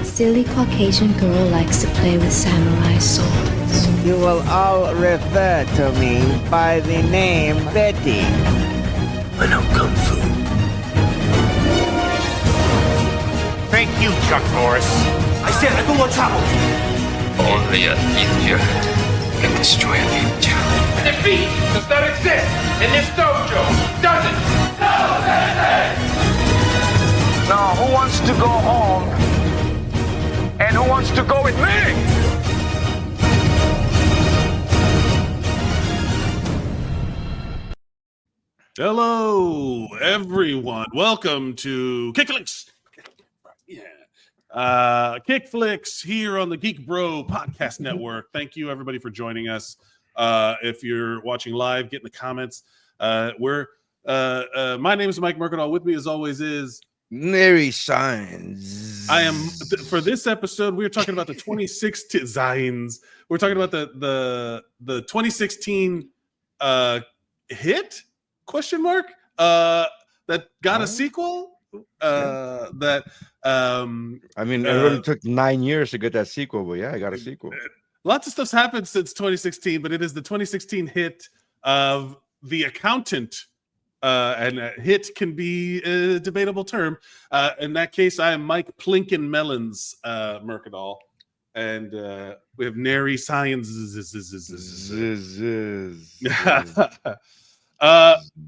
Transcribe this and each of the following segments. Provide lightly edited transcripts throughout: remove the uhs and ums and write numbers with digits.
Silly Caucasian girl likes to play with samurai swords. You will all refer to me by the name Betty. I know Kung Fu. Thank you, Chuck Norris. I said I don't want trouble. Only a ninja can destroy a ninja. Defeat does not exist in this dojo, does it? No, Now, who wants to go home? And who wants to go with me? Hello, everyone. Welcome to KickFlix. KickFlix here on the GeekBro Podcast Network. Thank you, everybody, for joining us. If you're watching live, get in the comments. My name is Mike Mercadal. With me, as always, is Nery Saenz. I am for this episode. We're talking about the 2016 Zains. We're talking about the 2016 hit ? That got a sequel. I mean, it really took 9 years to get that sequel, but yeah, I got a sequel. Lots of stuff's happened since 2016, but it is the 2016 hit of The Accountant. And hit can be a debatable term. In that case, I am Mike Plinkin Mellons Mercadal, and we have Nery Saenz.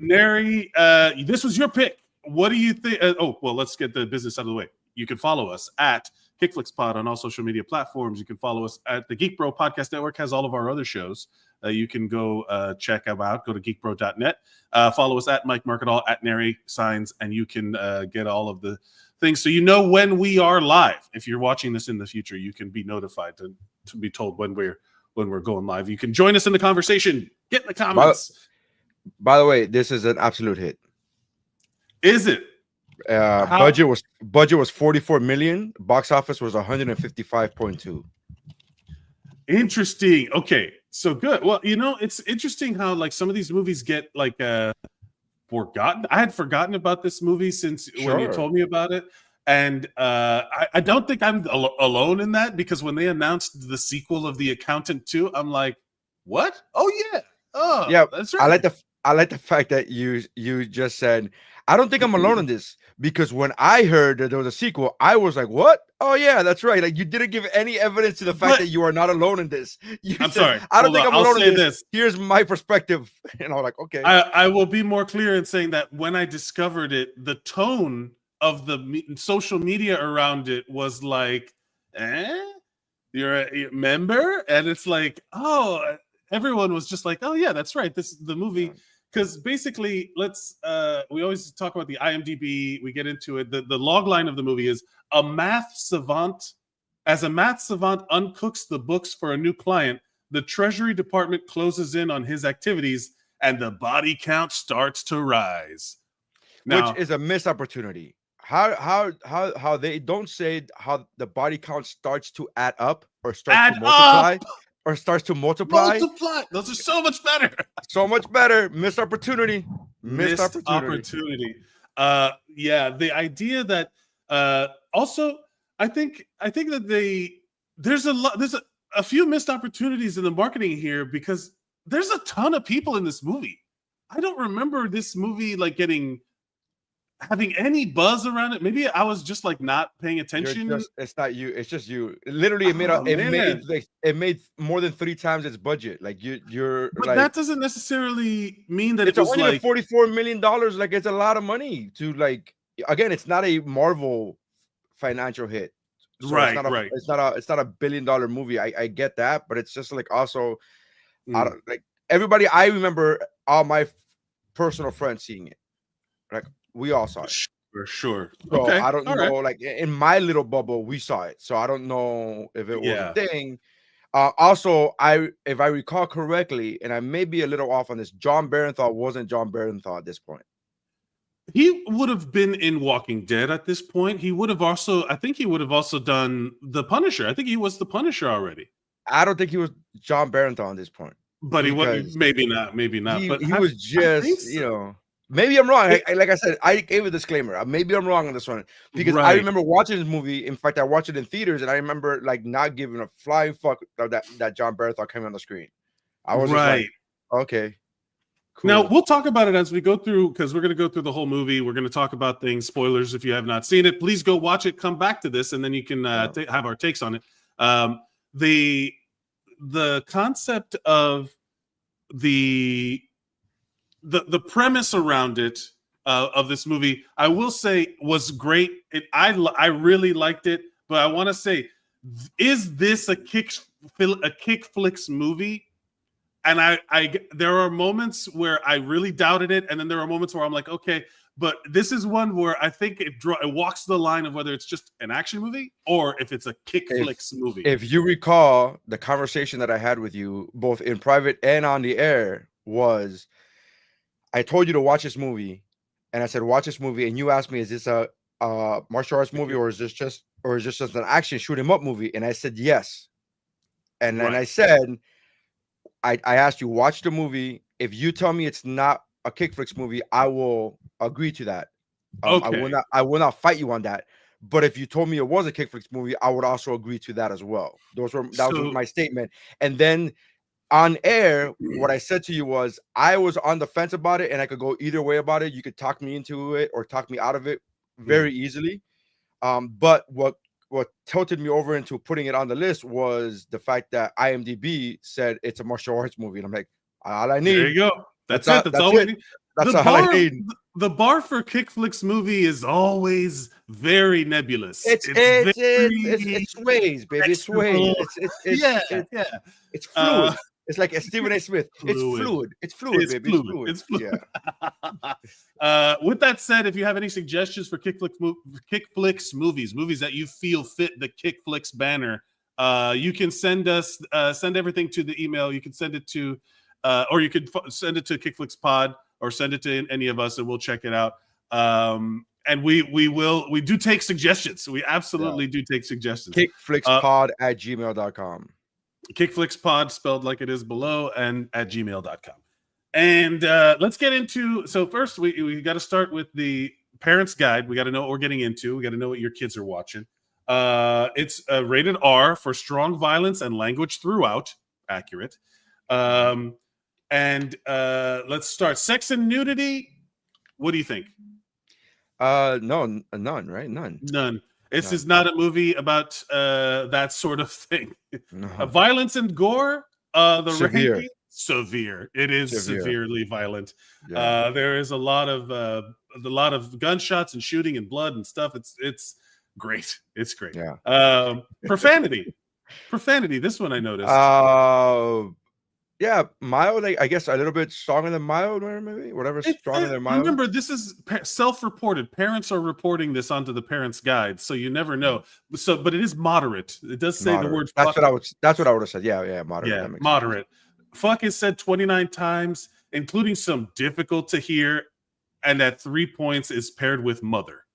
Nery, this was your pick. What do you think? Let's get the business out of the way. You can follow us at KickFlixPod on all social media platforms. You can follow us at the GeekBro Podcast Network, has all of our other shows. You can go check them out. Go to geekbro.net. Follow us at Mike Mercadal, at Nery Saenz, and you can get all of the things. So you know when we are live. If you're watching this in the future, you can be notified to be told when we're going live. You can join us in the conversation. Get in the comments. By the way, this is an absolute hit. Is it? Budget was 44 million. Box office was 155.2. Interesting. Okay, so good. Well, it's interesting how like some of these movies get like forgotten. I had forgotten about this movie since when you told me about it, and I don't think I'm alone in that, because when they announced the sequel of The Accountant 2, I'm like, what? Oh yeah. Oh yeah, that's right. I like the fact that you just said, I don't think I'm alone in this, because when I heard that there was a sequel, I was like, what? Oh yeah, that's right. Like, you didn't give any evidence to the fact that you are not alone in this. I'm sorry. I don't think I'm alone in this. Here's my perspective. And I'm like, okay. I will be more clear in saying that when I discovered it, the tone of the social media around it was like, you're a member? And it's like, oh, everyone was just like, oh yeah, that's right. This is the movie. Because basically, we always talk about the IMDb. We get into it. The log line of the movie is a math savant uncooks the books for a new client. The Treasury Department closes in on his activities, and the body count starts to rise. Now, which is a missed opportunity. How they don't say how the body count starts to add up or starts to multiply. Or starts to multiply. Those are so much better. So much better. Missed opportunity. Missed opportunity. Yeah, the idea that also I think that there's a few missed opportunities in the marketing here, because there's a ton of people in this movie. I don't remember this movie like having any buzz around it. Maybe I was just like not paying attention. It's not you. It's just you. Literally, it made more than 3 times its budget. Like you're. But like, that doesn't necessarily mean that it's it was only like $44 million. Like, it's a lot of money to like. Again, it's not a Marvel financial hit. So right. It's not a $1 billion movie. I get that, but it's just like also, like everybody. I remember all my personal friends seeing it. Like, we all saw it. For sure. So okay. I don't know, like in my little bubble, we saw it. So I don't know if it was a thing. Also, if I recall correctly, and I may be a little off on this, John Barenthal wasn't John Barenthal at this point. He would have been in Walking Dead at this point. He would have also, I think he would have also done The Punisher. I think he was The Punisher already. I don't think he was John Barenthal at this point. But he was, maybe not. He But was just, maybe I'm wrong. Like I said, I gave a disclaimer. Maybe I'm wrong on this one because I remember watching this movie. In fact, I watched it in theaters, and I remember like not giving a flying fuck that John Bernthal came on the screen. I was just like, okay. Cool. Now we'll talk about it as we go through, because we're going to go through the whole movie. We're going to talk about things, spoilers. If you have not seen it, please go watch it. Come back to this, and then you can have our takes on it. The concept of the premise around it of this movie, I will say, was great. I really liked it, but I want to say, is this a KickFlix movie? And I there are moments where I really doubted it, and then there are moments where I'm like, okay, but this is one where I think it walks the line of whether it's just an action movie or if it's a KickFlix movie. If you recall, the conversation that I had with you, both in private and on the air, was I told you to watch this movie, and I said, watch this movie, and you asked me, is this a martial arts movie or is this just an action shoot 'em up movie? And I said yes. And then I said, I asked you, watch the movie. If you tell me it's not a KickFlix movie, I will agree to that. I will not fight you on that. But if you told me it was a KickFlix movie, I would also agree to that as well. That was my statement. And then on air, what I said to you was I was on the fence about it, and I could go either way about it. You could talk me into it or talk me out of it very easily. But what tilted me over into putting it on the list was the fact that IMDb said it's a martial arts movie. And I'm like, all I need. There you go. That's it. That's all we need. That's all I need. The bar for KickFlix movie is always very nebulous. It sways, baby. It sways. It's fluid. It's like a Stephen A. Smith. It's fluid. It's fluid, baby. It's fluid. Yeah. With that said, if you have any suggestions for KickFlix movies that you feel fit the KickFlix banner, you can send everything to the email. You can send it to, or you could send it to KickFlixPod, or send it to any of us, and we'll check it out. And we do take suggestions. We absolutely do take suggestions. KickFlixPod@gmail.com. KickFlixPod, spelled like it is below, and at gmail.com. And let's get into, so first we got to start with the parent's guide. We got to know what we're getting into. We got to know what your kids are watching. It's rated R for strong violence and language throughout. Accurate. And let's start. Sex and nudity. What do you think? No, none, right? None. This is not a movie about that sort of thing. No. Violence and gore. Severe. It is severely violent. Yeah. There is a lot of gunshots and shooting and blood and stuff. It's great. It's great. Yeah. Profanity. This one I noticed. Yeah, mild. I guess a little bit stronger than mild, maybe whatever. Stronger than mild. Remember, this is self-reported. Parents are reporting this onto the parents' guide, so you never know. But it is moderate. It does say the word. That's what I would have said. Yeah, moderate. Yeah, moderate. Fuck is said 29 times, including some difficult to hear, and at 3 points is paired with mother.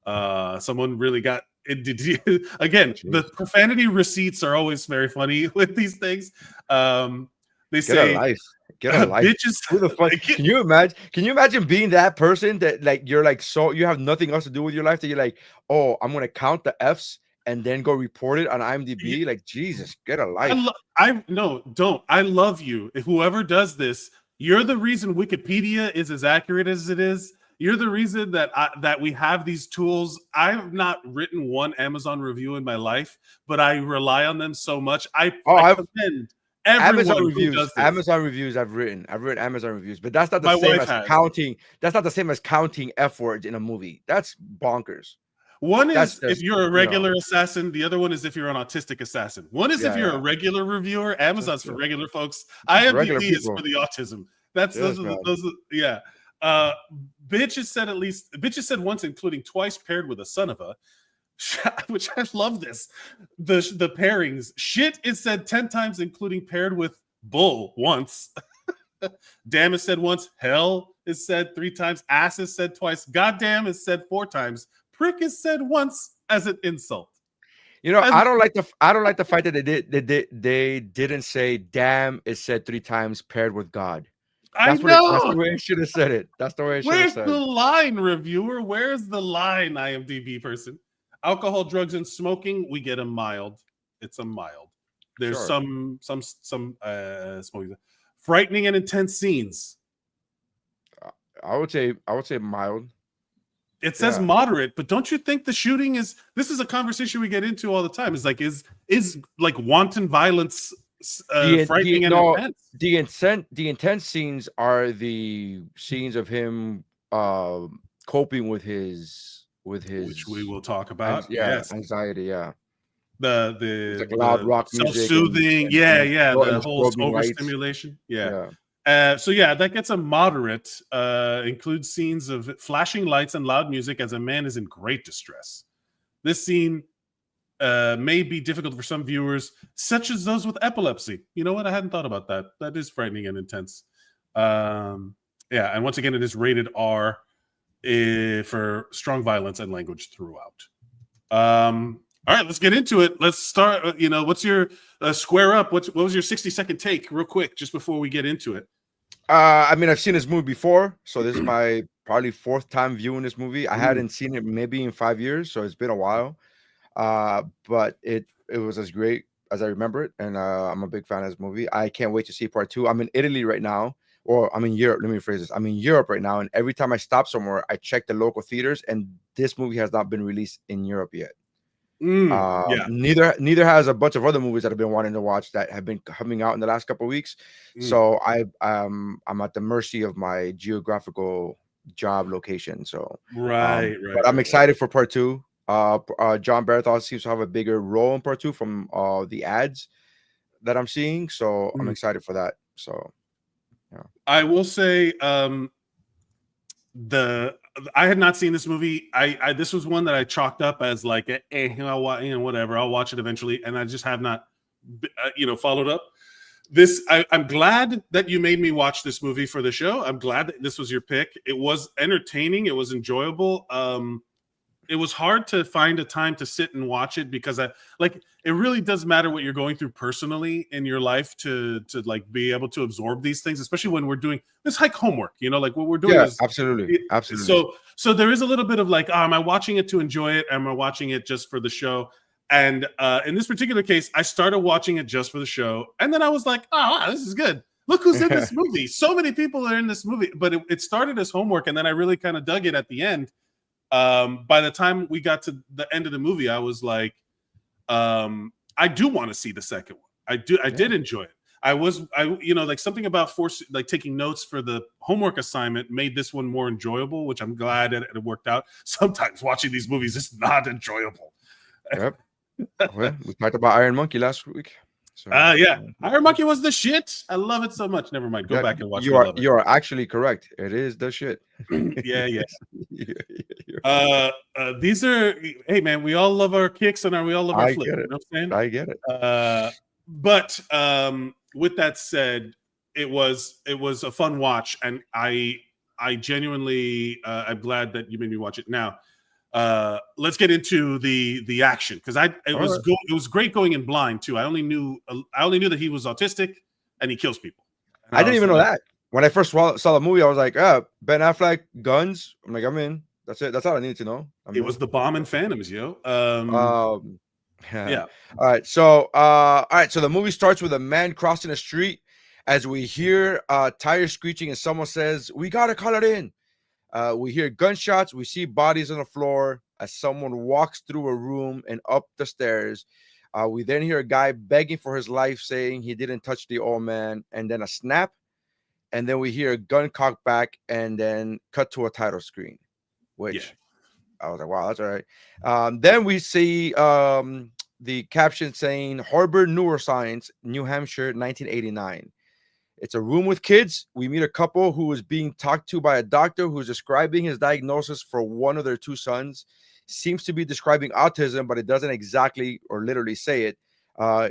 Someone really got. Again, the profanity receipts are always very funny with these things. They say, "Get a life." Bitches, who the fuck? Can you imagine? Can you imagine being that person that like you're like so you have nothing else to do with your life that you're like, oh, I'm gonna count the F's and then go report it on IMDb? Like, Jesus, get a life. Don't. I love you. If whoever does this, you're the reason Wikipedia is as accurate as it is. You're the reason that we have these tools. I've not written one Amazon review in my life, but I rely on them so much. I commend everyone who does this. Amazon reviews I've written Amazon reviews, but that's not the same as counting. That's not the same as counting F words in a movie. That's bonkers. One is if you're a regular assassin. The other one is if you're an autistic assassin. One is if you're a regular reviewer. Amazon's for regular folks. IMDb is for the autism. Yeah. Bitch is said once, including twice, paired with a son of a, which I love this. The pairings. Shit is said 10 times, including paired with bull once. Damn is said once. Hell is said 3 times. Ass is said twice. Goddamn is said 4 times. Prick is said once as an insult. You know, I don't like the fact that they didn't say damn is said 3 times paired with God. I That's know. the way I should have said it. That's the way I should have Where's said the it. line, reviewer? Where's the line, IMDb person? Alcohol, drugs, and smoking. We get a mild. It's a mild. There's Sure. some smoking. Frightening and intense scenes. I would say mild. It says moderate, but don't you think the shooting is? This is a conversation we get into all the time. It's like is like wanton violence frightening and intense? The intense scenes are the scenes of him coping with his which we will talk about. Anxiety. Yeah, the like loud rock self-soothing. music the whole strobing lights. overstimulation. That gets a moderate. Includes scenes of flashing lights and loud music as a man is in great distress. This scene may be difficult for some viewers, such as those with epilepsy. You know what? I hadn't thought about that. That is frightening and intense. And once again, it is rated R for strong violence and language throughout. All right, let's get into it. Let's start. What's your square up? What was your 60-second take, real quick, just before we get into it? I mean, I've seen this movie before, so this is my probably 4th time viewing this movie. I hadn't seen it maybe in 5 years, so it's been a while. But it was as great as I remember it, and I'm a big fan of this movie. I can't wait to see part 2. I'm in Italy right now, or I'm in Europe. Let me rephrase this. I'm in Europe right now, and every time I stop somewhere, I check the local theaters, and this movie has not been released in Europe yet. Neither has a bunch of other movies that I've been wanting to watch that have been coming out in the last couple of weeks. So I'm at the mercy of my geographical job location. So but I'm excited for part 2. John Baratheon seems to have a bigger role in part 2 from the ads that I'm seeing. So I'm excited for that. So I will say I had not seen this movie. This was one that I chalked up as like, whatever. I'll watch it eventually, and I just have not, followed up. I'm glad that you made me watch this movie for the show. I'm glad that this was your pick. It was entertaining. It was enjoyable. It was hard to find a time to sit and watch it because it really does matter what you're going through personally in your life to like be able to absorb these things, especially when we're doing this hike homework, like what we're doing. Yeah, absolutely. So there is a little bit of like, am I watching it to enjoy it? Am I watching it just for the show? And in this particular case, I started watching it just for the show. And then I was like, oh, wow, this is good. Look who's in this movie. So many people are in this movie, but it started as homework. And then I really kind of dug it at the end. By the time we got to the end of the movie, I was like, I do want to see the second one. I did enjoy it. Like something about taking notes for the homework assignment made this one more enjoyable, which I'm glad that it worked out. Sometimes watching these movies is not enjoyable. Yep. Well, we talked about Iron Monkey last week. So, Iron Monkey was the shit. I love it so much. Never mind. Go back and watch it. You are actually correct. It is the shit. Yeah. These are, hey man, we all love our kicks and we all love our flips. You know what I'm saying? I get it. But with that said, it was a fun watch, and I genuinely I'm glad that you made me watch it. Now, let's get into the action, because it was great going in blind too. I only knew that he was autistic and he kills people. I didn't even know that. When I first saw the movie, I was like, Ben Affleck, guns. I'm like, I'm in. That's it. That's all I needed to know. It was the bomb and Phantoms, yo. Yeah. All right. So the movie starts with a man crossing a street as we hear tires screeching and someone says, "We gotta call it in." We hear gunshots. We see bodies on the floor as someone walks through a room and up the stairs. We then hear a guy begging for his life, saying he didn't touch the old man, and then a snap. And then we hear a gun cock back and then cut to a title screen, which I was like, wow, that's all right. Then we see the caption saying Harbor Neuroscience, New Hampshire, 1989. It's a room with kids. We meet a couple who is being talked to by a doctor who's describing his diagnosis for one of their two sons. Seems to be describing autism, but it doesn't exactly or literally say it.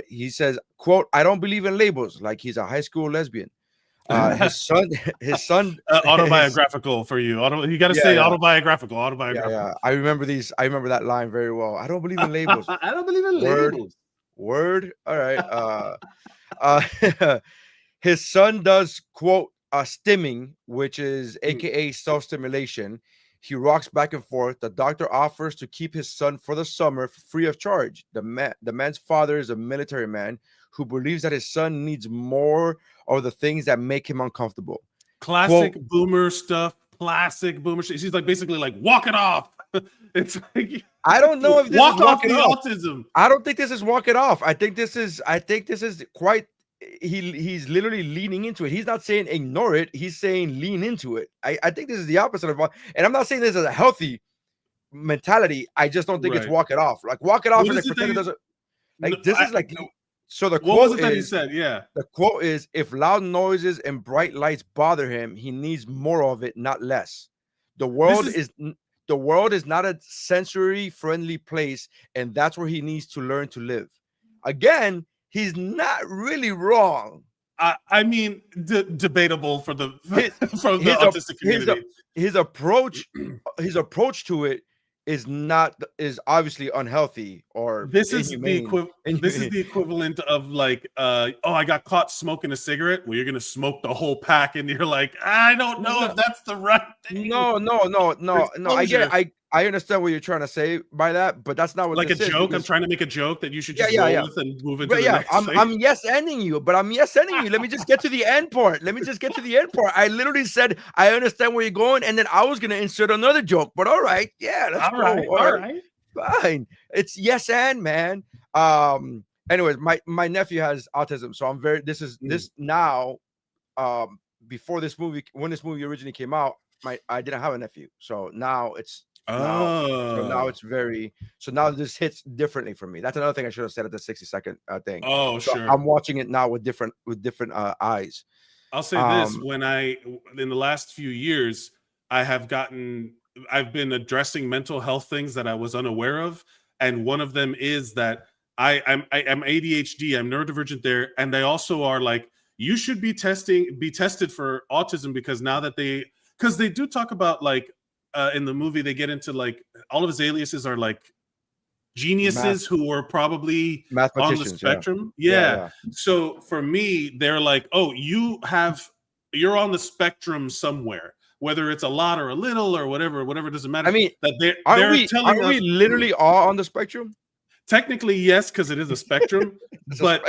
He says, quote, "I don't believe in labels," like he's a high school lesbian. His son autobiographical for you. You got to say autobiographical. Yeah. I remember that line very well. I don't believe in labels. I don't believe in labels. Word. All right. His son does, quote, stimming, which is aka self-stimulation. He rocks back and forth. The doctor offers to keep his son for the summer free of charge. The man's father is a military man who believes that his son needs more of the things that make him uncomfortable. Classic boomer stuff. Classic boomer shit. She's like basically like, walk it off. It's like, I don't know if this walk is off walking the off. autism. I don't think this is walk it off. I think this is quite. He's literally leaning into it. He's not saying ignore it. He's saying lean into it. I think this is the opposite of, and I'm not saying this is a healthy mentality. I just don't think it's walk it off. Like walk it off and like pretend it doesn't. Like this is like. So the quote what was it is, that he said? Yeah. The quote is, if loud noises and bright lights bother him, he needs more of it, not less. The world is not a sensory friendly place, and that's where he needs to learn to live. Again, he's not really wrong. I mean, debatable for the autistic community. His approach to it is obviously unhealthy or this is inhumane. This is the equivalent of like I got caught smoking a cigarette. Well, you're gonna smoke the whole pack, and you're like, I don't know if that's the right thing. No. I understand what you're trying to say by that, but that's not what like this a joke. Because... I'm trying to make a joke that you should just roll with and move into the next thing. I'm yes ending you, but I'm yes ending you. Let me just get to the end part. I literally said I understand where you're going, and then I was gonna insert another joke. But all right, let's go. All right, fine. It's yes and man. Anyways, my nephew has autism, so I'm very. This now. Before this movie, when this movie originally came out, I didn't have a nephew, so now it's. Now this hits differently for me. That's another thing I should have said at the 60-second thing. So sure. I'm watching it now with different eyes. I'll say this: in the last few years, I've been addressing mental health things that I was unaware of, and one of them is that I'm ADHD, I'm neurodivergent there, and they also are like, you should be tested for autism because now that they do talk about like. In the movie, they get into like all of his aliases are like geniuses who are probably on the spectrum. Yeah. So for me, they're like, oh, you're on the spectrum somewhere, whether it's a lot or a little or whatever doesn't matter. I mean, that are we literally all on the spectrum? Technically, yes, because it is a spectrum. But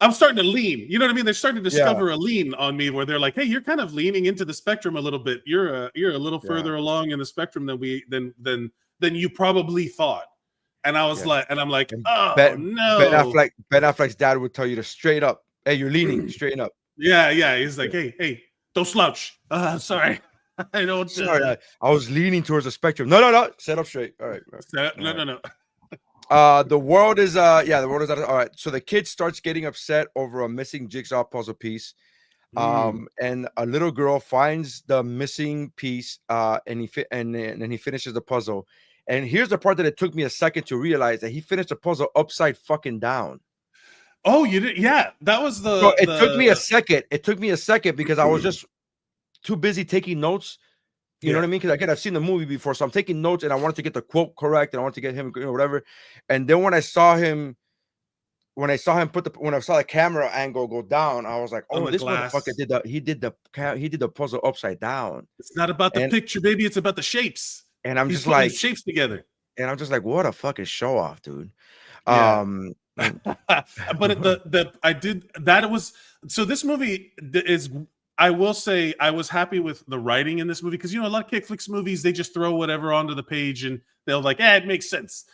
I'm starting to lean. You know what I mean? They're starting to discover a lean on me where they're like, hey, you're kind of leaning into the spectrum a little bit. You're a little further along in the spectrum than you probably thought. And I was like, and I'm like, no. Ben Affleck's dad would tell you to straight up. Hey, you're leaning, straighten up. Yeah. He's like, hey, don't slouch. Sorry. I don't. Sorry, I was leaning towards the spectrum. No. Set up straight. All right. No. The world is all right. So the kid starts getting upset over a missing jigsaw puzzle piece. And a little girl finds the missing piece and he finishes the puzzle. And here's the part that it took me a second to realize that he finished the puzzle upside fucking down. Oh, you did? Yeah, that was the. So it took me a second. It took me a second because I was just too busy taking notes. You know what I mean? Because again, I've seen the movie before, so I'm taking notes and I wanted to get the quote correct and I wanted to get him, whatever. And then when I saw the camera angle go down, I was like, "Oh, this motherfucker did the puzzle upside down." It's not about the picture, baby. It's about the shapes. And I'm just like shapes together. And I'm just like, what a fucking show off, dude. Yeah. But so this movie is. I will say I was happy with the writing in this movie because, a lot of KickFlix movies, they just throw whatever onto the page and they'll like, it makes sense.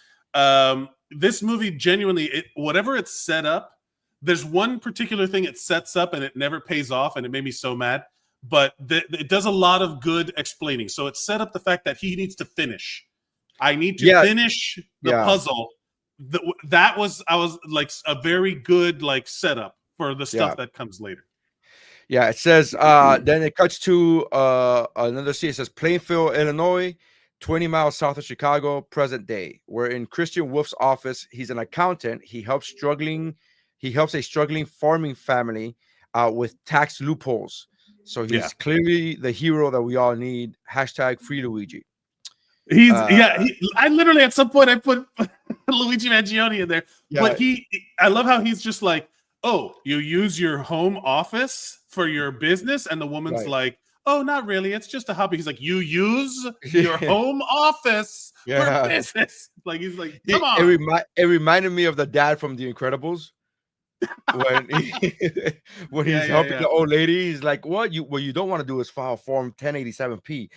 This movie, genuinely, whatever it's set up, there's one particular thing it sets up and it never pays off and it made me so mad. But it does a lot of good explaining. So it set up the fact that he needs to finish. I need to finish the puzzle. I was like a very good like setup for the stuff that comes later. Yeah, it says then it cuts to another scene. It says Plainfield, Illinois, 20 miles south of Chicago, present day. We're in Christian Wolf's office. He's an accountant. He helps a struggling farming family with tax loopholes. So he's clearly the hero that we all need. # free Luigi. I literally at some point I put Luigi Mangione in there, but I love how he's just like, oh, you use your home office for your business? And the woman's Right. like, oh, not really. It's just a hobby. He's like, you use your home office for business. Like, he's like, come on. It reminded me of the dad from The Incredibles. When he's helping the old lady, he's like, what you don't want to do is file form 1087p,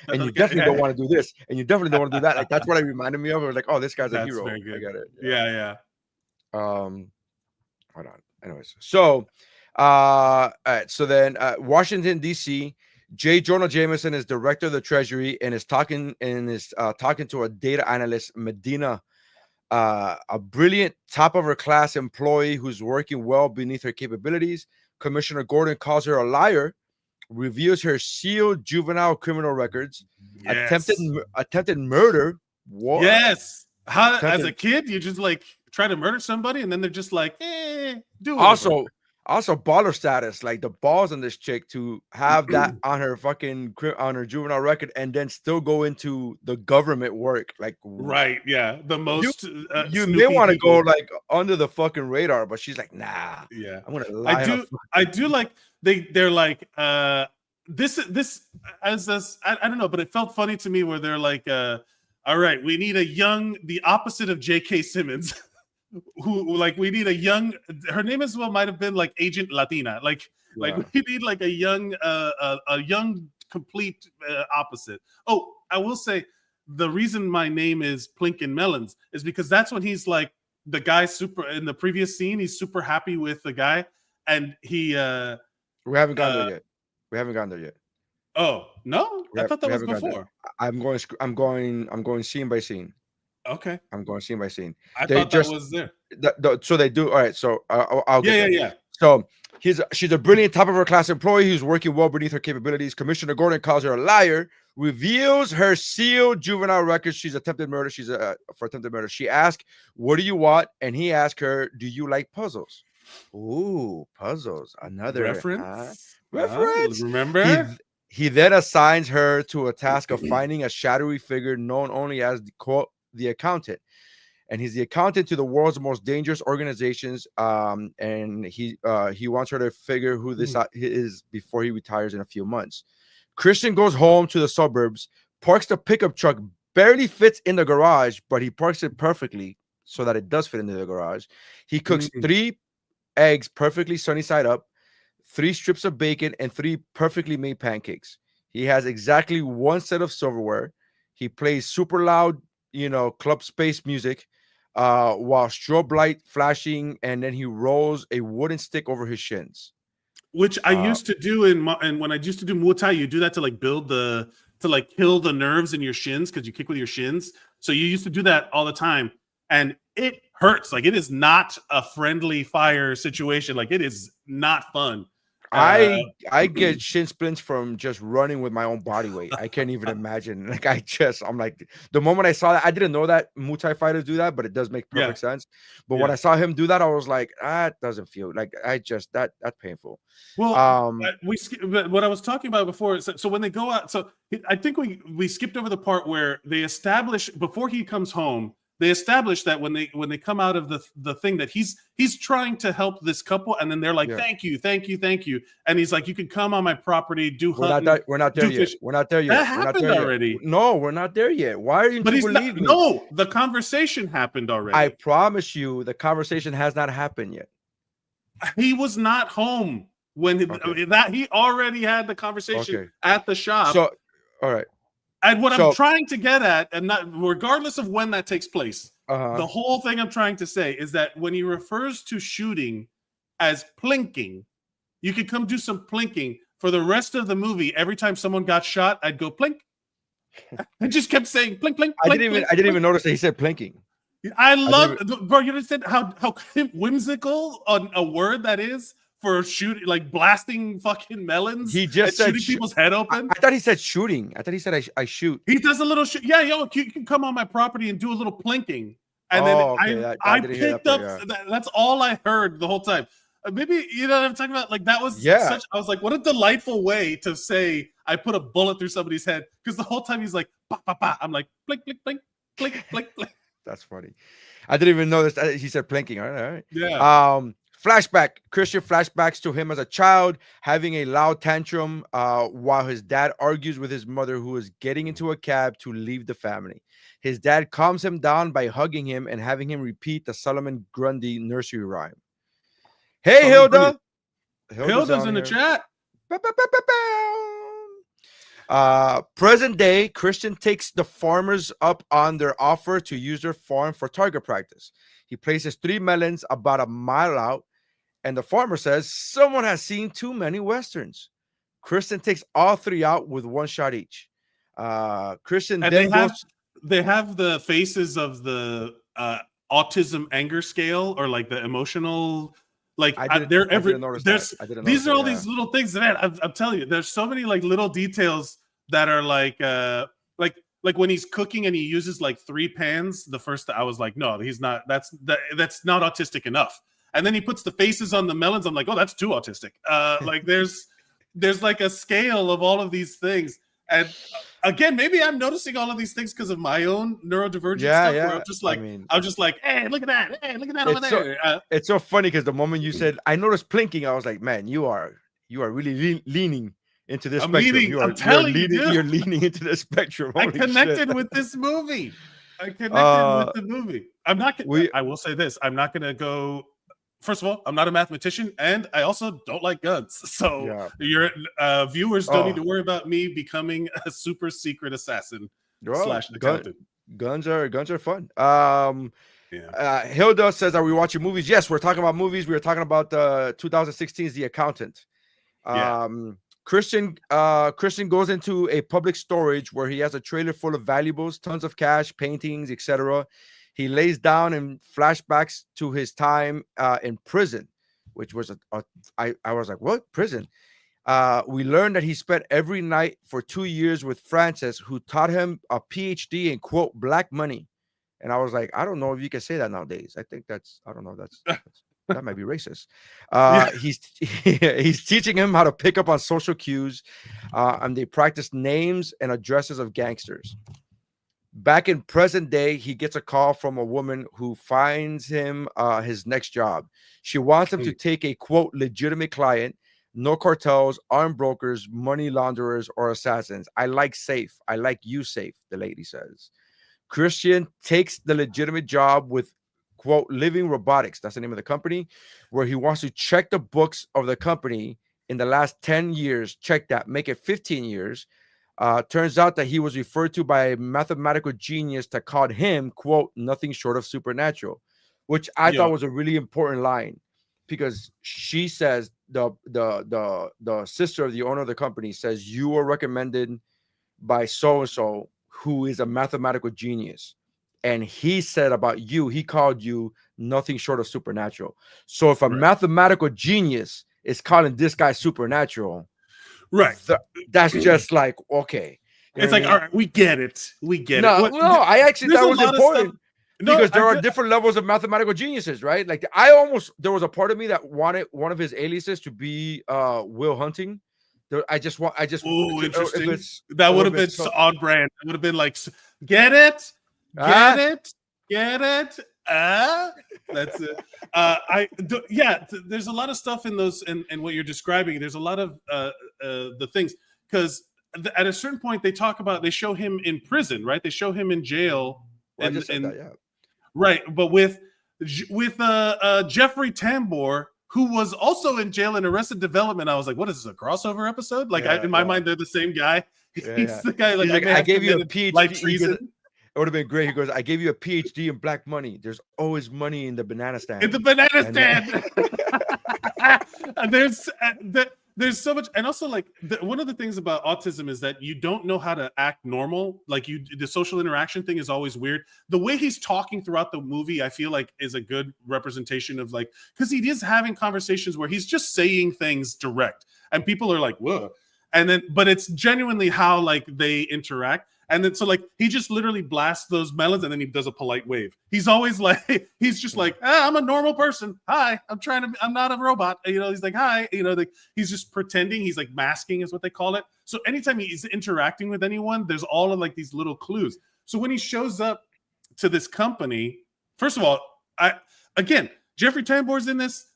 and you definitely don't want to do this, and you definitely don't want to do that. Like, that's what it reminded me of. I was like, oh, this guy's a hero. Very good. I get it. Yeah. Hold on. Anyways, so all right, so then Washington, D.C., J. Jonah Jameson is director of the Treasury and is talking to a data analyst, Medina, a brilliant top of her class employee who's working well beneath her capabilities. Commissioner Gordon calls her a liar, reviews her sealed juvenile criminal records, attempted murder. What? Yes. How as a kid you just like try to murder somebody and then they're just like, do it. Also baller status, like the balls on this chick to have that on her juvenile record and then still go into the government work. Like, right, yeah, the most you may want to go like under the fucking radar, but she's like, nah, yeah, I'm gonna lie. I do like they're like this as I don't know, but it felt funny to me where they're like all right, we need the opposite of J.K. Simmons. Who like we need a young, her name as well might have been like Agent Latina, like we need like a young complete opposite. Oh, I will say the reason my name is Plinkin Melons is because that's when he's like the guy super in the previous scene, he's super happy with the guy and he we haven't gone there yet. Oh no, I thought that was before. I'm going scene by scene. Okay, I'm going scene by scene. I thought that was there. So they do. All right. So I'll get yeah. So she's a brilliant top of her class employee who's working well beneath her capabilities. Commissioner Gordon calls her a liar, reveals her sealed juvenile records. She's attempted murder. For attempted murder. She asked, "What do you want?" And he asked her, "Do you like puzzles?" Ooh, puzzles. Another reference. Remember? He then assigns her to a task of finding a shadowy figure known only as the accountant, and he's the accountant to the world's most dangerous organizations. And he wants her to figure who this is before he retires in a few months. Christian goes home to the suburbs, parks the pickup truck, barely fits in the garage, but he parks it perfectly so that it does fit into the garage. He cooks 3 eggs perfectly sunny side up, 3 strips of bacon, and 3 perfectly made pancakes. He has exactly 1 set of silverware. He plays super loud, club space music, while strobe light flashing, and then he rolls a wooden stick over his shins. Which I used to do and when I used to do Muay Thai, you do that to like kill the nerves in your shins because you kick with your shins. So you used to do that all the time, and it hurts. Like, it is not a friendly fire situation. Like, it is not fun. I get shin splints from just running with my own body weight. I can't even imagine. Like, I'm like, the moment I saw that, I didn't know that Muay Thai fighters do that, but it does make perfect sense. But when I saw him do that, I was like, it doesn't feel like that's painful. Well, what I was talking about before. So when they go out, so I think we skipped over the part where they establish before he comes home. They establish that when they come out of the thing that he's trying to help this couple, and then they're like, thank you, and he's like, you can come on my property, do hunting. We're not there yet. We're not there yet. That happened already. No, we're not there yet. Why are you believing me? No, the conversation happened already. I promise you, the conversation has not happened yet. He was not home when he already had the conversation at the shop. So, all right. And what I'm trying to get at, and not regardless of when that takes place, the whole thing I'm trying to say is that when he refers to shooting as plinking, you could come do some plinking. For the rest of the movie, every time someone got shot, I'd go plink. I just kept saying plink, plink, plink. I didn't even notice that he said plinking. I love, bro. You understand how whimsical a word that is? For shooting, like blasting fucking melons. He just said shooting people's head open. I thought he said shooting. I thought he said I shoot. He does a little shoot. Yeah, you can come on my property and do a little plinking. And then I picked up. That's all I heard the whole time. Maybe you know what I'm talking about. Like, that was I was like, what a delightful way to say I put a bullet through somebody's head. Because the whole time he's like, bah, bah, bah. I'm like, blink, blink, blink, blink, blink, blink. That's funny. I didn't even know this. He said plinking. All right. Yeah. Flashback. Christian flashbacks to him as a child, having a loud tantrum while his dad argues with his mother, who is getting into a cab to leave the family. His dad calms him down by hugging him and having him repeat the Solomon Grundy nursery rhyme. Hey, Hilda. Hilda's in the chat. Present day, Christian takes the farmers up on their offer to use their farm for target practice. He places 3 melons about a mile out, and the farmer says, someone has seen too many Westerns. Christian takes all 3 out with 1 shot each. Christian and then they have the faces of the autism anger scale, or like the emotional, like these are all these little things, man. I'm telling you, there's so many like little details that are like when he's cooking and he uses like 3 pans. The first, I was like, no, he's not. That's not autistic enough. And then he puts the faces on the melons. I'm like, oh, that's too autistic. Like there's like a scale of all of these things. And again, maybe I'm noticing all of these things because of my own neurodivergent stuff. Where I'm just like, hey, look at that. Hey, look at that over there. It's so funny because the moment you said, I noticed plinking, I was like, man, you are really leaning into this spectrum. You're leaning into the spectrum. I connected with this movie. I connected with the movie. I will say this. I'm not going to go. First of all, I'm not a mathematician, and I also don't like guns. So your viewers don't need to worry about me becoming a super secret assassin / accountant. Guns are fun. Hilda says, "Are we watching movies?" Yes, we're talking about movies. We were talking about 2016's The Accountant. Christian goes into a public storage where he has a trailer full of valuables, tons of cash, paintings, etc. He lays down and flashbacks to his time in prison, which was I was like, what? Prison? We learned that he spent every night for 2 years with Frances, who taught him a PhD in, quote, black money. And I was like, I don't know if you can say that nowadays. I think that might be racist. He's teaching him how to pick up on social cues, and they practice names and addresses of gangsters. Back in present day, he gets a call from a woman who finds him his next job. She wants him to take a, quote, legitimate client, no cartels, armed brokers, money launderers, or assassins. I like safe. I like you safe, the lady says. Christian takes the legitimate job with, quote, Living Robotics. That's the name of the company, where he wants to check the books of the company in the last 10 years. Check that. Make it 15 years. Turns out that he was referred to by a mathematical genius that called him, quote, nothing short of supernatural, which I thought was a really important line, because she says, the sister of the owner of the company says, you were recommended by so-and-so, who is a mathematical genius. And he said about you, he called you nothing short of supernatural. So if a mathematical genius is calling this guy supernatural, that's just like, okay. It's like, all right, we get it. No, I actually thought it was important because there are different levels of mathematical geniuses, right? Like there was a part of me that wanted one of his aliases to be Will Hunting. Oh, interesting. That would have been so on brand. It would have been like, get it. That's it. There's a lot of stuff in those and what you're describing. There's a lot of the things, because at a certain point they show him in prison, right? They show him in jail, right. But with Jeffrey Tambor, who was also in jail in Arrested Development, I was like, what is this, a crossover episode? Like in my mind, they're the same guy. He's the guy. Like I gave you a PhD. Life treason. It would have been great. He goes, I gave you a PhD in black money. There's always money in the banana stand. In the banana stand. There's so much. And also, like, one of the things about autism is that you don't know how to act normal. Like, the social interaction thing is always weird. The way he's talking throughout the movie, I feel like, is a good representation of, like, because he is having conversations where he's just saying things direct. And people are like, whoa. And then, but it's genuinely how, like, they interact. And then, so, like, he just literally blasts those melons and then he does a polite wave. He's always like, he's just like, I'm a normal person. Hi, I'm not a robot. You know, he's like, hi, you know, like, he's just pretending. He's like masking is what they call it. So anytime he's interacting with anyone, there's all of like these little clues. So when he shows up to this company, first of all, Jeffrey Tambor's in this.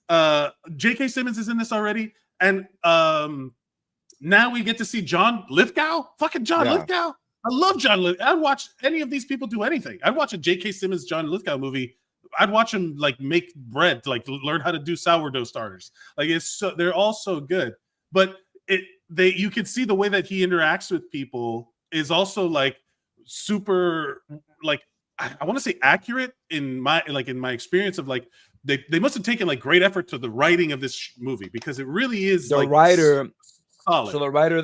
J.K. Simmons is in this already, and now we get to see John Lithgow. Fucking John Lithgow. I love John Lithgow. I'd watch any of these people do anything. I'd watch a J.K. Simmons, John Lithgow movie. I'd watch him like make bread, like learn how to do sourdough starters. Like they're all so good. But you can see the way that he interacts with people is also like super, like I want to say accurate in my experience of like they must have taken like great effort to the writing of this movie, because it really is the like writer. solid. So the writer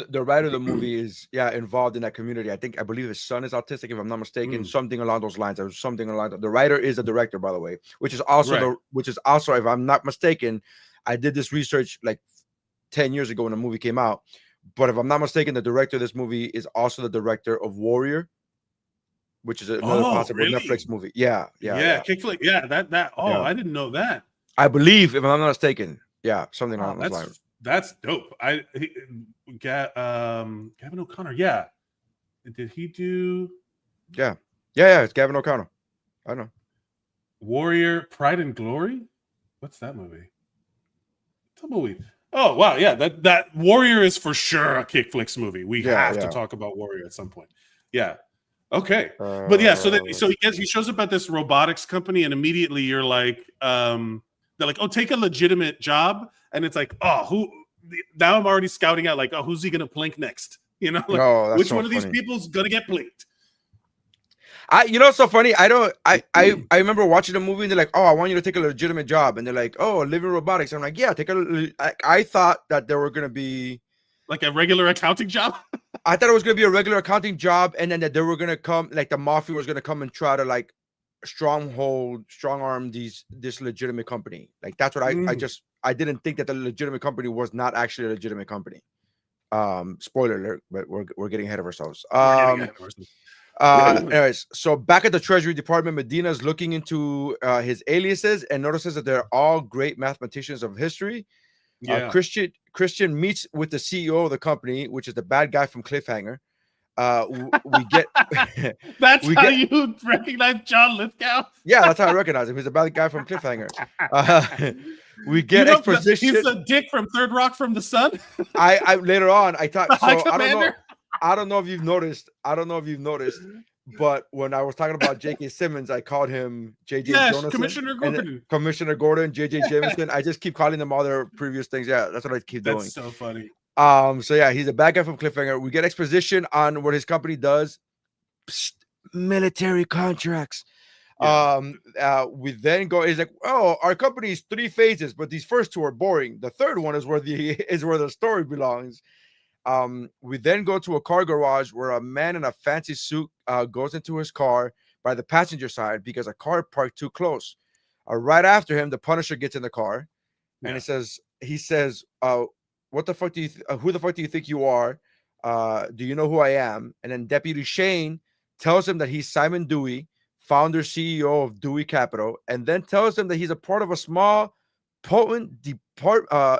of the movie is involved in that community. I believe his son is autistic, if I'm not mistaken. Something along those lines. Or something along the writer is the director, by the way, which is also if I'm not mistaken, I did this research like 10 years ago when the movie came out. But if I'm not mistaken, the director of this movie is also the director of Warrior, which is another possible Netflix movie. Yeah. KickFlix. Yeah, that. Oh, I didn't know that. I believe, if I'm not mistaken, something along those lines. That's dope. Gavin O'Connor. Yeah. Did he do? Yeah. It's Gavin O'Connor. I know. Warrior, Pride and Glory. What's that movie? Tumbleweed. Oh wow, yeah. That Warrior is for sure a KickFlix movie. We have to talk about Warrior at some point. Yeah. Okay. But yeah, so he shows up at this robotics company, and immediately you're like, they're like, oh, take a legitimate job. And it's like, oh, now I'm already scouting out, like, oh, who's he going to plink next? You know, like, which one of these people's going to get plinked? It's so funny. I remember watching the movie and they're like, oh, I want you to take a legitimate job. And they're like, oh, living robotics. I'm like, yeah, I thought that there were going to be like a regular accounting job. I thought it was going to be a regular accounting job. And then that they were going to come, like the mafia was going to come and try to like strong arm this legitimate company. Like that's what I didn't think that the legitimate company was not actually a legitimate company. Spoiler alert, but we're getting ahead of ourselves. Anyways, so back at the Treasury Department, Medina is looking into his aliases and notices that they're all great mathematicians of history. Christian meets with the CEO of the company, which is the bad guy from Cliffhanger. We get how you recognize John Lithgow. Yeah, that's how I recognize him. He's a bad guy from Cliffhanger. We get exposition. He's a dick from Third Rock from the Sun. I later on I thought so. I don't know if you've noticed. But when I was talking about J.K. Simmons, I called him J.J. Jonathan, Commissioner Gordon, J.J. Jameson. I just keep calling them all their previous things. Yeah, that's what I keep doing. That's so funny. So yeah, he's a bad guy from Cliffhanger. We get exposition on what his company does. Military contracts. We then go, he's like, oh, our company is 3 phases, but these first 2 are boring. The third one is where the story belongs. We then go to a car garage where a man in a fancy suit goes into his car by the passenger side because a car parked too close. Right after him, the Punisher gets in the car, and he says, what the fuck do you who the fuck do you think you are? Do you know who I am? And then Deputy Shane tells him that he's Simon Dewey, founder CEO of Dewey Capital, and then tells him that he's a part of a small potent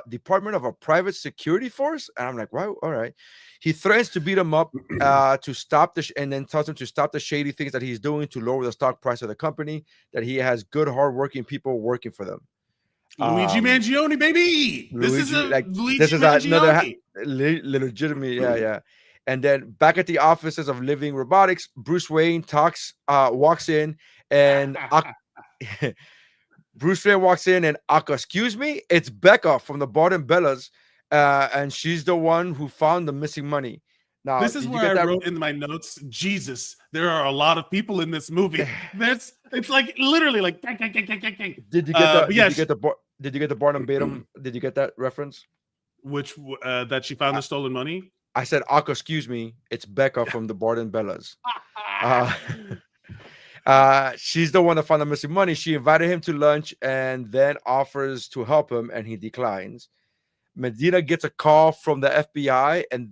department of a private security force. And I'm like, wow, all right. He threatens to beat him up to stop and then tells him to stop the shady things that he's doing to lower the stock price of the company, that he has good hardworking people working for them. Luigi Mangione, baby. This is another legitimate, yeah. And then back at the offices of Living Robotics, Bruce Wayne walks in, and Bruce Wayne walks in, and excuse me, it's Becca from the Borden Bellas, and she's the one who found the missing money. Now, this is where I wrote in my notes, Jesus, there are a lot of people in this movie. It's like literally like. Did you get the Barnum Batum? Did you get that reference? Which that she found the stolen money? I said, excuse me, it's Becca from the Borden Bellas. She's the one that found the missing money. She invited him to lunch and then offers to help him, and he declines. Medina gets a call from the FBI, and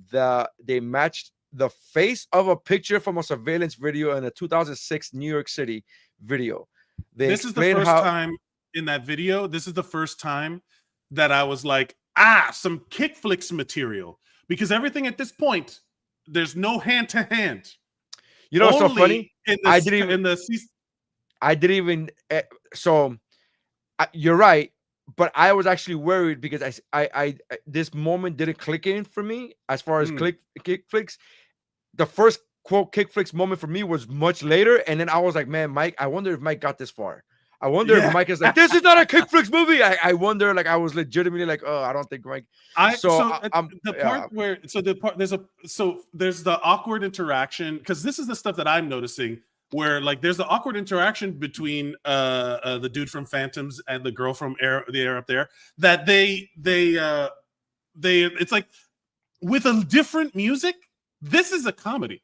they matched the face of a picture from a surveillance video in a 2006 New York City video. This is the first time in that video. This is the first time that I was like, some KickFlix material, because everything at this point, there's no hand to hand. You know what's so funny? You're right. but I was actually worried because I this moment didn't click in for me as far as KickFlix. The first quote KickFlix moment for me was much later, and then I was like, man, Mike, I wonder if Mike got this far. I wonder if Mike is like, this is not a KickFlix movie. I wonder, like, I was legitimately like, oh, I don't think Mike. There's the awkward interaction, because this is the stuff that I'm noticing, where like there's the awkward interaction between the dude from Phantoms and the girl from the Air Up There, that they it's like with a different music. This is a comedy.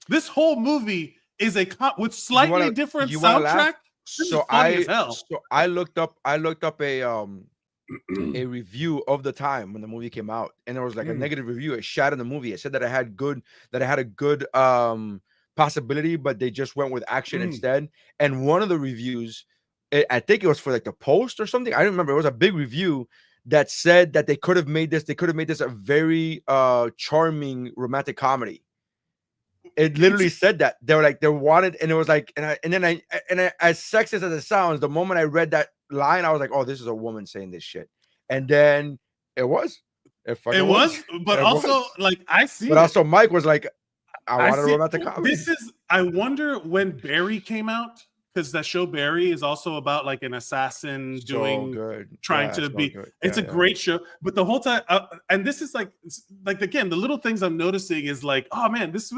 This whole movie is with slightly different soundtrack. So I looked up a review of the time when the movie came out, and there was like a negative review. It shat in the movie. It said that it had a good possibility, but they just went with action instead. And one of the reviews, I think it was for like the Post or something. I don't remember. It was a big review that said that they could have made this a very charming romantic comedy. It literally said that they wanted, and it was like, and then as sexist as it sounds, the moment I read that line, I was like, oh, this is a woman saying this shit. And then it was, but also like I see, but also Mike was like, I wanted a romantic comedy. I wonder when Barry came out, because that show Barry is also about like an assassin trying to be good. It's a great show, but the whole time and this is like again, the little things I'm noticing is like, oh man, this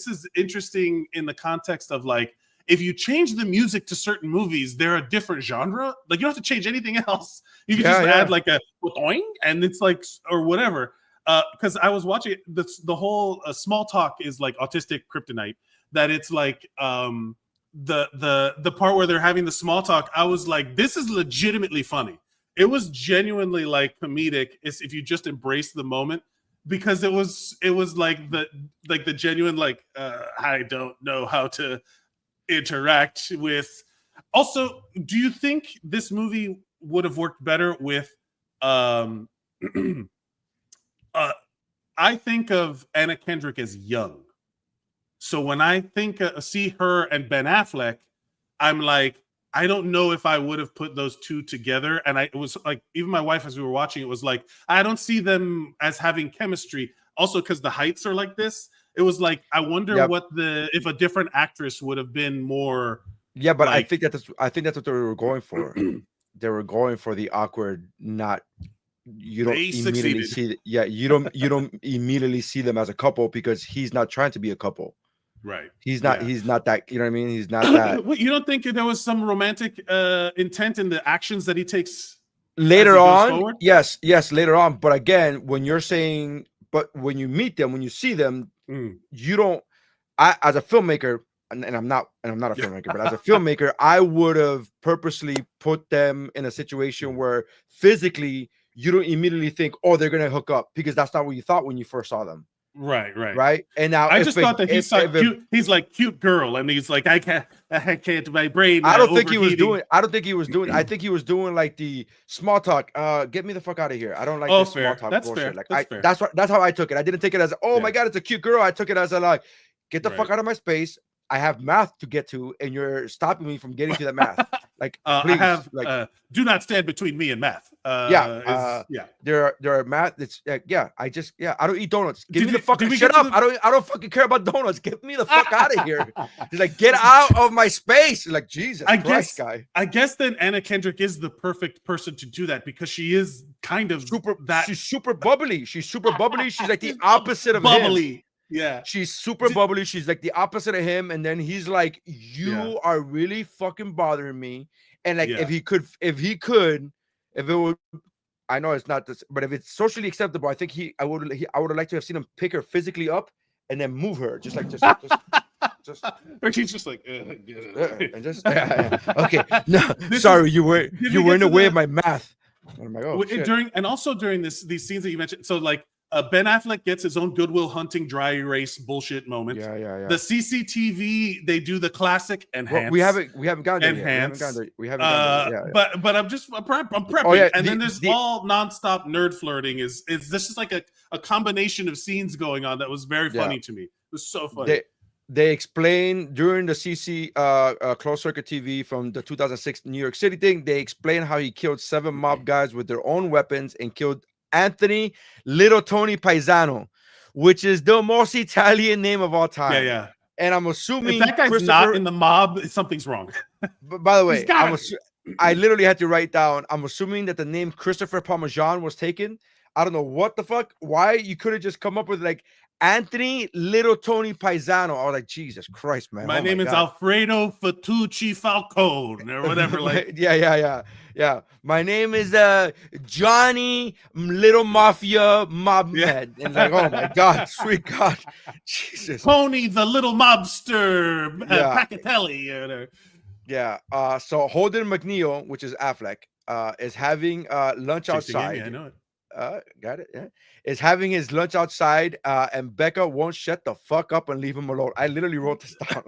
is interesting in the context of like, if you change the music to certain movies, they're a different genre. Like you don't have to change anything else. You can just add like a boing, and it's like, or whatever. Because I was watching the whole Small Talk is like autistic kryptonite, that it's like the part where they're having the small talk. I was like, this is legitimately funny. It was genuinely like comedic if you just embrace the moment, because it was like the genuine like I don't know how to interact with. Also, do you think this movie would have worked better with I think of Anna Kendrick as young. So when I see her and Ben Affleck, I'm like, I don't know if I would have put those two together. And it was like, even my wife, as we were watching, it was like, I don't see them as having chemistry. Also, because the heights are like this, it was like, I wonder if a different actress would have been more. Yeah, but like, I think that's what they were going for. They were going for the awkward, you don't immediately see. Yeah, you don't immediately see them as a couple, because he's not trying to be a couple. Right. He's not that, you know what I mean? He's not that. You don't think there was some romantic intent in the actions that he takes later on? Yes, later on. But again, when you're saying, but when you meet them, when you see them, you don't. As a filmmaker, and I'm not a filmmaker, but as a filmmaker, I would have purposely put them in a situation where physically you don't immediately think, oh, they're gonna hook up, because that's not what you thought when you first saw them. Right. And now I just thought that he's like cute girl, and he's like, I can't my brain. I don't think he was doing. I think he was doing like the small talk. Get me the fuck out of here. I don't like this small talk bullshit. Like that's how I took it. I didn't take it as, oh my god, it's a cute girl. I took it as a like, get the fuck out of my space. I have math to get to, and you're stopping me from getting to the math. Like, please, I have do not stand between me and math. There are math. It's I don't eat donuts. Give me the fucking shut up. I don't fucking care about donuts. Get me the fuck out of here. He's like, get out of my space. Like, Jesus Christ, guy. I guess then Anna Kendrick is the perfect person to do that, because she is kind of She's super bubbly. She's like the opposite of bubbly. Him. Yeah, she's super bubbly. She's like the opposite of him, and then he's like, "You are really fucking bothering me." And like, if it would, I know it's not this, but if it's socially acceptable, I think I would have liked to have seen him pick her physically up and then move her, just or she's just like, and just okay. No, sorry, you were in the way of my math. I'm like, oh, during these scenes that you mentioned, so like. Ben Affleck gets his own Goodwill Hunting dry erase bullshit moment. Yeah. The CCTV, they do the classic enhance. Well, we haven't gotten there yet. We haven't gotten there. But I'm prepping. Oh, yeah, and then there's all nonstop nerd flirting. Is this is like a combination of scenes going on that was very funny to me. It was so funny. They explain during the CC closed circuit TV from the 2006 New York City thing. They explain how he killed 7 mob guys with their own weapons and killed Anthony Little Tony Paisano, which is the most Italian name of all time. Yeah. And I'm assuming if that guy's not in the mob, something's wrong. But by the way, I literally had to write down. I'm assuming that the name Christopher Parmesan was taken. I don't know what the fuck. Why you could have just come up with like Anthony Little Tony Paisano. I was like, Jesus Christ, man. My name is Alfredo Fatucci Falcone or whatever. Like, yeah. My name is Johnny Little Mafia Mobhead. And like, oh my God, sweet God, Jesus. Tony the Little Mobster, Pacatelli. Or whatever. Yeah. So Holden McNeil, which is Affleck, is having lunch outside. Yeah, I know it. Got it. Yeah, is having his lunch outside, and Becca won't shut the fuck up and leave him alone. I literally wrote this down.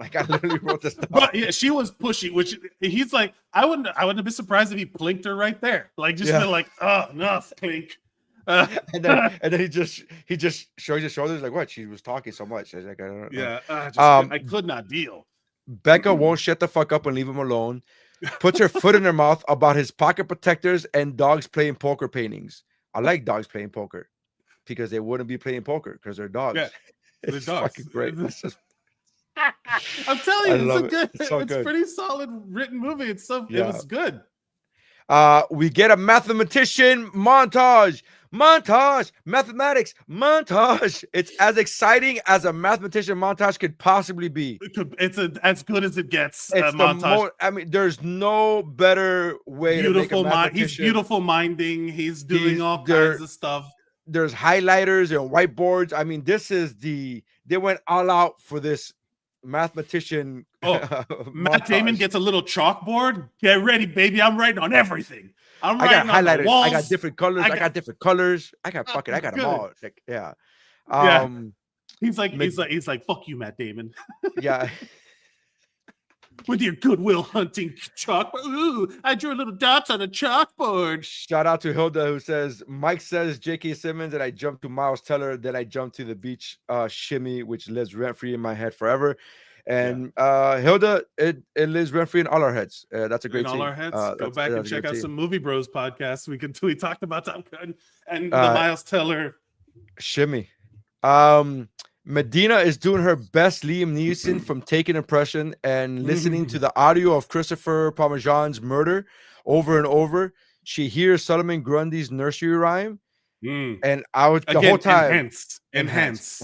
But yeah, she was pushy, which he's like, I wouldn't have been surprised if he plinked her right there, like just been like, oh no, clink. And then he just shows his shoulders, like, what? She was talking so much. I was like, I don't know. Yeah, I could not deal. Becca won't shut the fuck up and leave him alone. Puts her foot in her mouth about his pocket protectors and dogs playing poker paintings. I like dogs playing poker because they wouldn't be playing poker because they're dogs. Yeah, they're dogs. Fucking great. I'm telling you, it's good. Pretty solid written movie. It was good. We get a mathematician montage, mathematics montage. It's as exciting as a mathematician montage could possibly be. It's as good as it gets. It's montage. I mean, there's no better way to make a mathematician. He's beautiful minding. He's doing all kinds of stuff. There's highlighters and whiteboards. I mean, they went all out for this mathematician. Matt Damon gets a little chalkboard. Get ready, baby. I'm writing on everything. I got highlighters. I got different colors. I got different colors. I got them all. Like, yeah. He's like, fuck you, Matt Damon. Yeah. With your Goodwill Hunting chalkboard. Ooh, I drew little dots on a chalkboard. Shout out to Hilda, who says, Mike says J.K. Simmons, and I jumped to Miles Teller, then I jumped to the beach shimmy, which lives rent-free in my head forever. And Hilda, it lives rent-free in all our heads. That's a great in scene. All our heads. Go back and check out some Movie Bros podcasts. We talked about Top Gun and the Miles Teller shimmy. Medina is doing her best Liam Neeson from Taking Impression and listening to the audio of Christopher Parmesan's murder over and over. She hears Solomon Grundy's nursery rhyme. And I was the whole time enhance.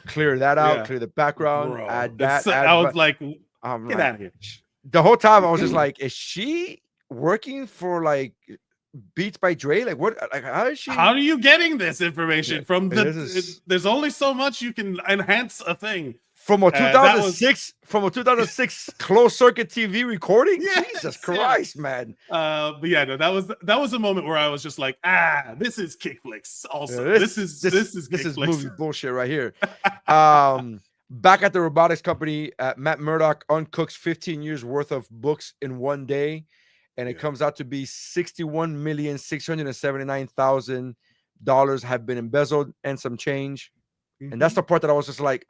Clear that out, clear the background, Bro, add that. I was like, get out of here. The whole time I was just like, is she working for like Beats by Dre? Like, what? Like, how is she? How are you getting this information from there's only so much you can enhance a thing from a 2006 closed circuit TV recording. Yes, Jesus Christ, man. But yeah, no, that was a moment where I was just like, this is KickFlix. Also, this is movie bullshit right here. Back at the robotics company, Matt Murdock uncooks 15 years worth of books in one day. And it comes out to be $61,679,000 have been embezzled and some change. And that's the part that I was just like,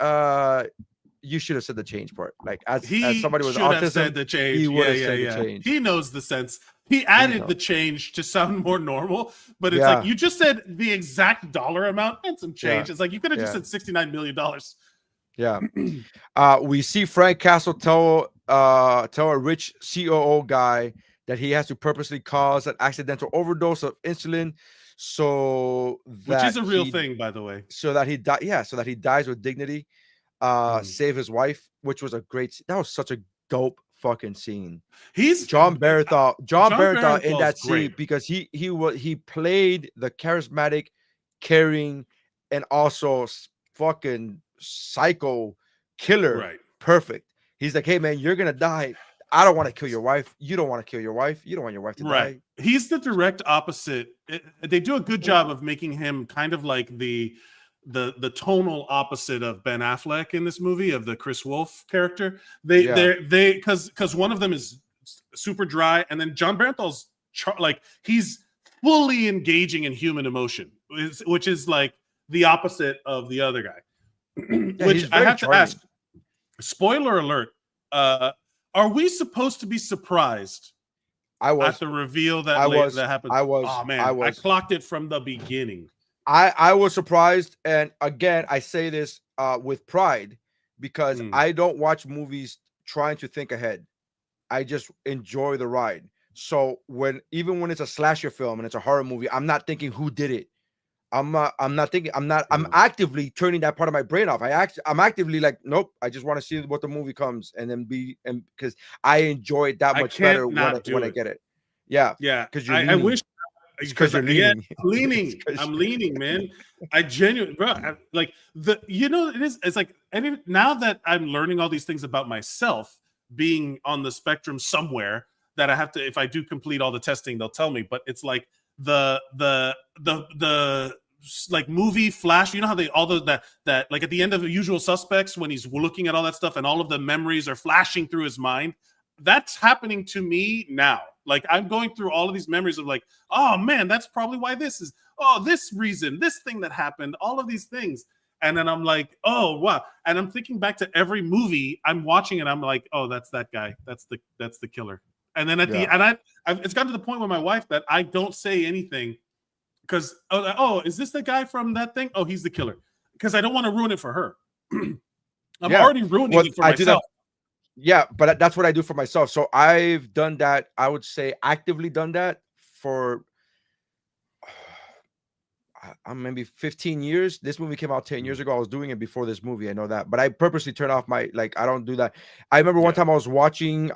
you should have said the change part. Like, as somebody with autism, said the change. He would have said the change. He knows the sense. He added the change to sound more normal, but it's like you just said the exact dollar amount and some change. It's like you could have just said $69 million. Yeah. We see Frank Castle tell a rich COO guy that he has to purposely cause an accidental overdose of insulin, which is a real thing, by the way. So that he dies with dignity. Save his wife, which was that was such a dope fucking scene. He's John Barenthal in that scene because he played the charismatic, caring, and also fucking psycho killer. Right. Perfect. He's like, hey man, you're gonna die. I don't want to kill your wife. You don't want to kill your wife. You don't want your wife to die. He's the direct opposite. They do a good job of making him kind of like the tonal opposite of Ben Affleck in this movie, of the Chris Wolf character. Because one of them is super dry, and then John Barenthal's he's fully engaging in human emotion, which is like the opposite of the other guy. Which I have to ask. spoiler alert. Are we supposed to be surprised at the reveal that that happened? Oh man, I clocked it from the beginning. I was surprised, and again, I say this with pride because I don't watch movies trying to think ahead. I just enjoy the ride. So even when it's a slasher film and it's a horror movie, I'm not thinking who did it. I'm actively turning that part of my brain off. I'm actively like, nope, I just want to see what the movie comes and because I enjoy it that much better when I get it. Yeah. Because I wish because you're leaning. I'm leaning, man. I genuinely, bro. It's like now that I'm learning all these things about myself, being on the spectrum somewhere that I have to, if I do complete all the testing, they'll tell me. But it's like the like movie flash. You know how that like at the end of The Usual Suspects when he's looking at all that stuff and all of the memories are flashing through his mind. That's happening to me now. Like I'm going through all of these memories of like, oh man, that's probably why this is. Oh, this reason, this thing that happened, all of these things. And then I'm like, oh wow. And I'm thinking back to every movie I'm watching, and I'm like, oh, that's that guy. That's the killer. And then it's gotten to the point with my wife that I don't say anything because is this the guy from that thing? Oh, he's the killer. Because I don't want to ruin it for her. I'm already ruining it for myself. Yeah, but that's what I do for myself. So I've done that. I would say actively done that for maybe 15 years. This movie came out 10 years ago. I was doing it before this movie. I know that, but I purposely turn off I don't do that. I remember one time I was watching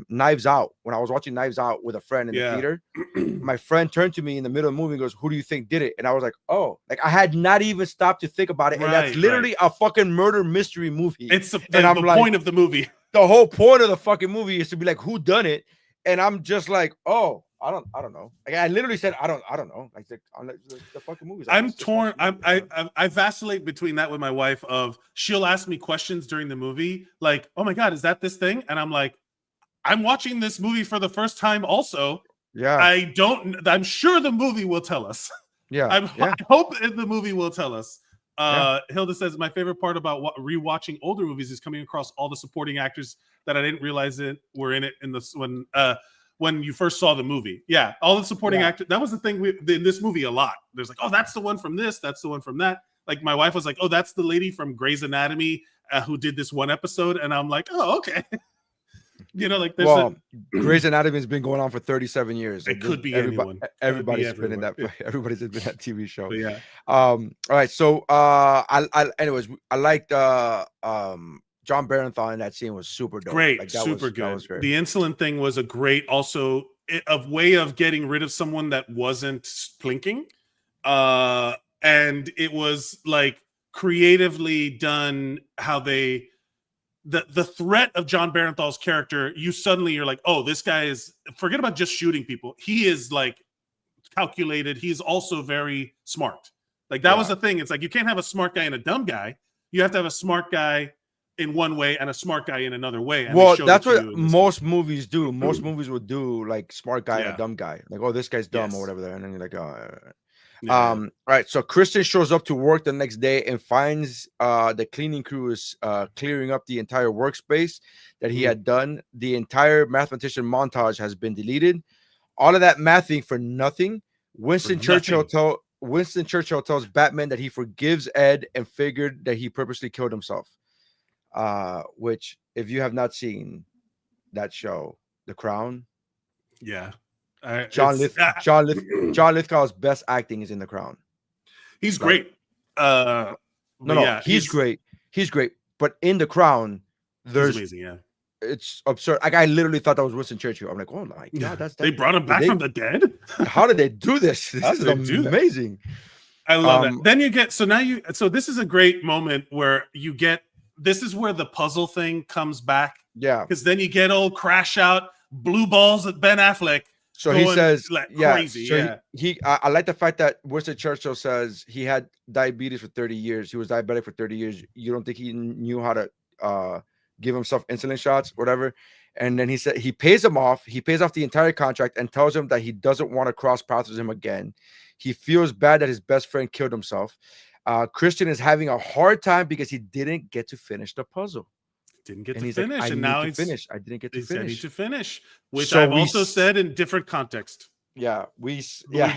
Knives Out. When I was watching Knives Out with a friend in the theater, my friend turned to me in the middle of the movie and goes, "Who do you think did it?" And I was like, "Oh," like I had not even stopped to think about it. And that's literally a fucking murder mystery movie. It's the point of the movie. The whole point of the fucking movie is to be like, who done it? And I'm just like, oh, I don't know. Like I literally said, I don't know. Like the fucking movies. I'm torn. I vacillate between that with my wife. Of she'll ask me questions during the movie, like, "Oh my god, is that this thing?" And I'm like, "I'm watching this movie for the first time." Also, yeah, I'm sure the movie will tell us. Yeah, I hope the movie will tell us. Hilda says my favorite part about rewatching older movies is coming across all the supporting actors that I didn't realize were in it when you first saw the movie. Yeah, all the supporting actors. That was the thing in this movie a lot. There's like, oh, that's the one from this. That's the one from that. Like my wife was like, oh, that's the lady from Grey's Anatomy who did this one episode. And I'm like, oh, okay. Like there's Grey's Anatomy has been going on for 37 years. It could be anyone. Everybody's been in that. Everybody's been in that TV show. But yeah. All right. So anyways, I liked John Barenthal in that scene was super dope. Great, like, super good. That was great. The insulin thing was a great, also a way of getting rid of someone that wasn't plinking, and it was like creatively done. How the threat of John Barenthal's character, you're like, oh, this guy is. Forget about just shooting people. He is like calculated. He's also very smart. Like that was the thing. It's like you can't have a smart guy and a dumb guy. You have to have a smart guy in one way and a smart guy in another way. And that's what most movies do. Most movies would do like smart guy and a dumb guy. Like, oh, this guy's dumb or whatever. And then you're like, oh, all right. All right. So Kristen shows up to work the next day and finds the cleaning crew is clearing up the entire workspace that he had done. The entire mathematician montage has been deleted. All of that mathing for nothing. Winston Churchill tells Batman that he forgives Ed and figured that he purposely killed himself. Which, if you have not seen that show, The Crown, John Lithgow's best acting is in The Crown. He's great. He's great. He's great. But in The Crown, there's amazing. It's absurd. Like I literally thought that was Winston Churchill. I'm like, oh my god, they brought him back from the dead. How did they do this? This is amazing. I love that. Then you get so this is a great moment where you get. This is where the puzzle thing comes back. Yeah. Because then you get old crash out, blue balls at Ben Affleck. So he says, like crazy. So I like the fact that Winston Churchill says he had diabetes for 30 years. He was diabetic for 30 years. You don't think he knew how to give himself insulin shots, whatever? And then he said he pays him off. He pays off the entire contract and tells him that he doesn't want to cross paths with him again. He feels bad that his best friend killed himself. Christian is having a hard time because he didn't get to finish the puzzle. Didn't get And to he's finish, like, and now he's finished. I didn't get to I need finish. to finish, which So I've also said in different context. Yeah, We've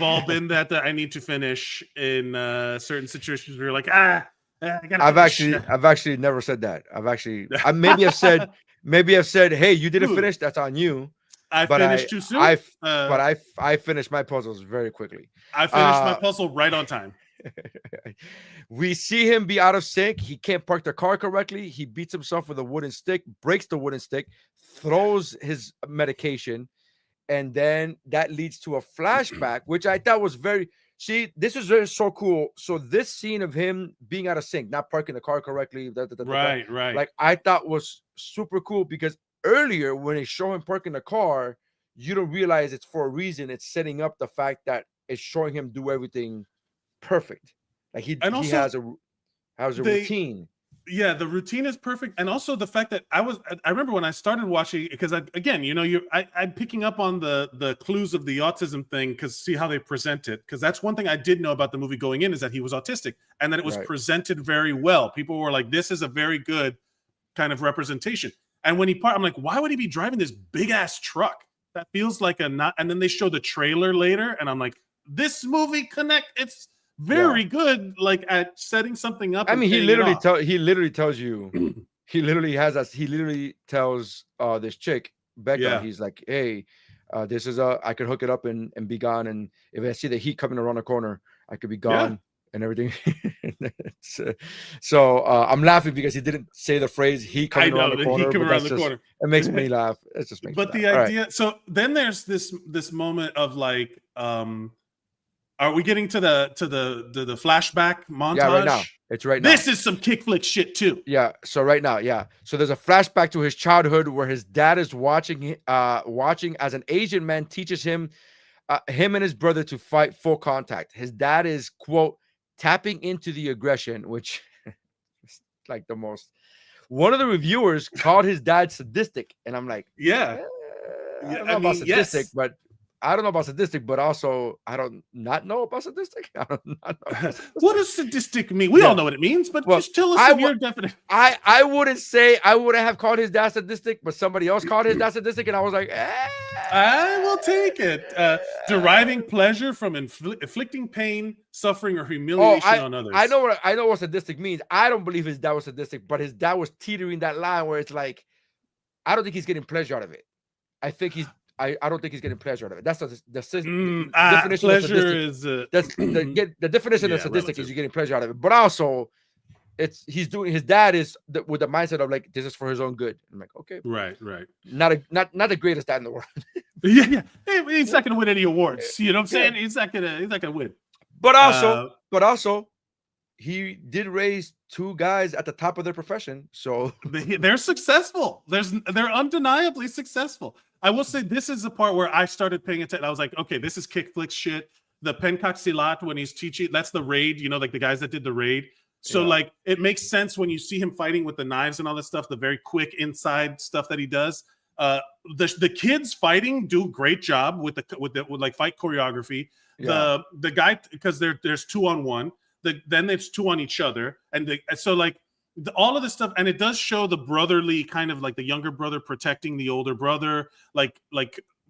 all been that I need to finish in certain situations where you're like, I gotta I've actually never said that. I maybe have said, hey, you didn't finish. That's on you. I finished too soon. I finished my puzzles very quickly. I finished my puzzle right on time. We see him be out of sync. He can't park the car correctly. He beats himself with a wooden stick, breaks the wooden stick, throws his medication, and then that leads to a flashback, which I thought was this was so cool. So this scene of him being out of sync, not parking the car correctly, right. Like I thought was super cool because earlier when they show him parking the car, you don't realize it's for a reason. It's setting up the fact that it's showing him do everything perfect. Like he has a routine. Yeah, the routine is perfect, and also the fact that I remember when I started watching, because I'm picking up on the clues of the autism thing, because see how they present it, because that's one thing I did know about the movie going in, is that he was autistic and that it was presented very well. People were like, this is a very good kind of representation. And when I'm like, why would he be driving this big ass truck? That feels like and then they show the trailer later, and I'm like, this movie it's very good, like at setting something up. I mean, he literally tells you, he literally tells this chick, Becca, he's like, hey, this is I could hook it up and be gone. And if I see the heat coming around the corner, I could be gone and everything. So I'm laughing because he didn't say the phrase heat coming around the corner. It makes me laugh. It just makes me laugh. The idea, so then there's this moment of like, are we getting to the flashback montage? Yeah, right now. It's right now. This is some KickFlix shit too. Yeah. So right now, so there's a flashback to his childhood where his dad is watching as an Asian man teaches him and his brother to fight full contact. His dad is, quote, tapping into the aggression, which is like the most. One of the reviewers called his dad sadistic, and I'm like, I don't know about sadistic, but I don't know about sadistic, but also I don't not know about sadistic. I don't not know about sadistic. What does sadistic mean? We all know what it means, but just tell us your definition. I wouldn't have called his dad sadistic, but somebody else called his dad sadistic, and I was like, I will take it. Deriving pleasure from inflicting pain, suffering, or humiliation on others. I know what sadistic means. I don't believe his dad was sadistic, but his dad was teetering that line where it's like, I don't think he's getting pleasure out of it. I don't think he's getting pleasure out of it. That's the definition. Pleasure is that's the definition of sadistic relative. Is you're getting pleasure out of it. But also, his dad is with the mindset of like, this is for his own good. I'm like, okay, right. Not the greatest dad in the world. yeah. He's not gonna win any awards. You know what I'm saying? He's not gonna win. But also, he did raise two guys at the top of their profession, so they're successful. They're undeniably successful. I will say this is the part where I started paying attention. I was like, okay, this is KickFlix shit. The Pencak Silat when he's teaching, that's the raid, like the guys that did the raid. So like it makes sense when you see him fighting with the knives and all that stuff, the very quick inside stuff that he does. The kids fighting do a great job with like fight choreography. The guy, because there's 2-on-1. Then there's 2 on each other, and so like all of this stuff, and it does show the brotherly kind of like the younger brother protecting the older brother, like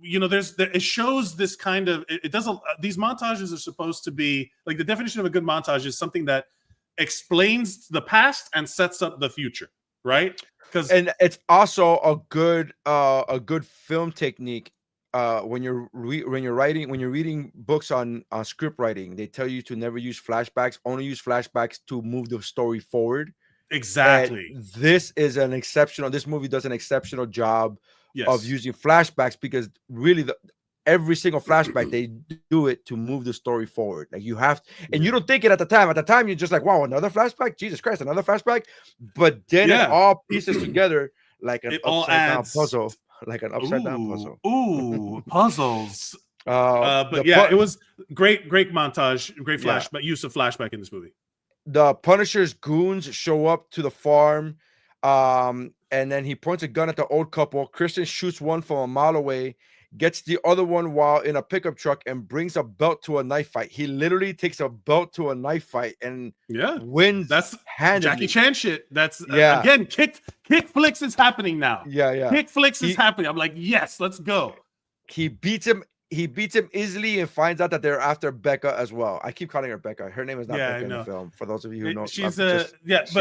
it shows this kind of it does these montages are supposed to be like the definition of a good montage is something that explains the past and sets up the future, right? And it's also a good film technique. When you're reading books on script writing, they tell you to never use flashbacks, only use flashbacks to move the story forward. Exactly. And this movie does an exceptional job of using flashbacks, because really every single flashback they do it to move the story forward. Like you have, and you don't think it at the time. At the time, you're just like, wow, another flashback, Jesus Christ, another flashback. But then it all pieces together like an upside down puzzle. Like an upside down puzzle. Ooh, puzzles. It was great montage, great flashback use of flashback in this movie. The Punisher's goons show up to the farm. and then he points a gun at the old couple. Christian shoots one from a mile away, gets the other one while in a pickup truck, and brings a belt to a knife fight. He literally takes a belt to a knife fight and wins. That's handedly. Jackie Chan shit. That's again, KickFlix is happening now. Yeah. KickFlix is happening. I'm like, yes, let's go. He beats him easily and finds out that they're after Becca as well. I keep calling her Becca. Her name is not Becca in the film. For those of you who know, she's but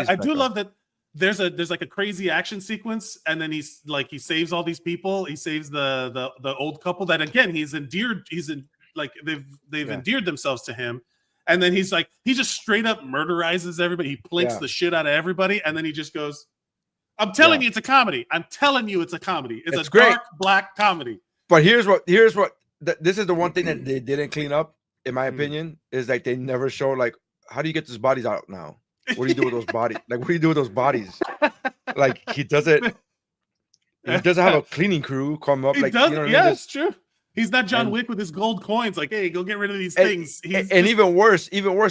I do love that there's like a crazy action sequence, and then he saves all these people. He saves the old couple that again they've endeared themselves to him, and then he just straight up murderizes everybody. He plinks the shit out of everybody, and then he just goes, "I'm telling you, it's a comedy. I'm telling you, it's a comedy. It's a great. dark black comedy." But here's what this is the one thing that they didn't clean up, in my opinion, is like they never show like, how do you get those bodies out now? What do you do with those bodies? Like, what do you do with those bodies? Like, he doesn't have a cleaning crew come up. Like, does, you know what yeah, I mean? it's true. He's not John Wick with his gold coins. Like, hey, go get rid of these things. Even worse,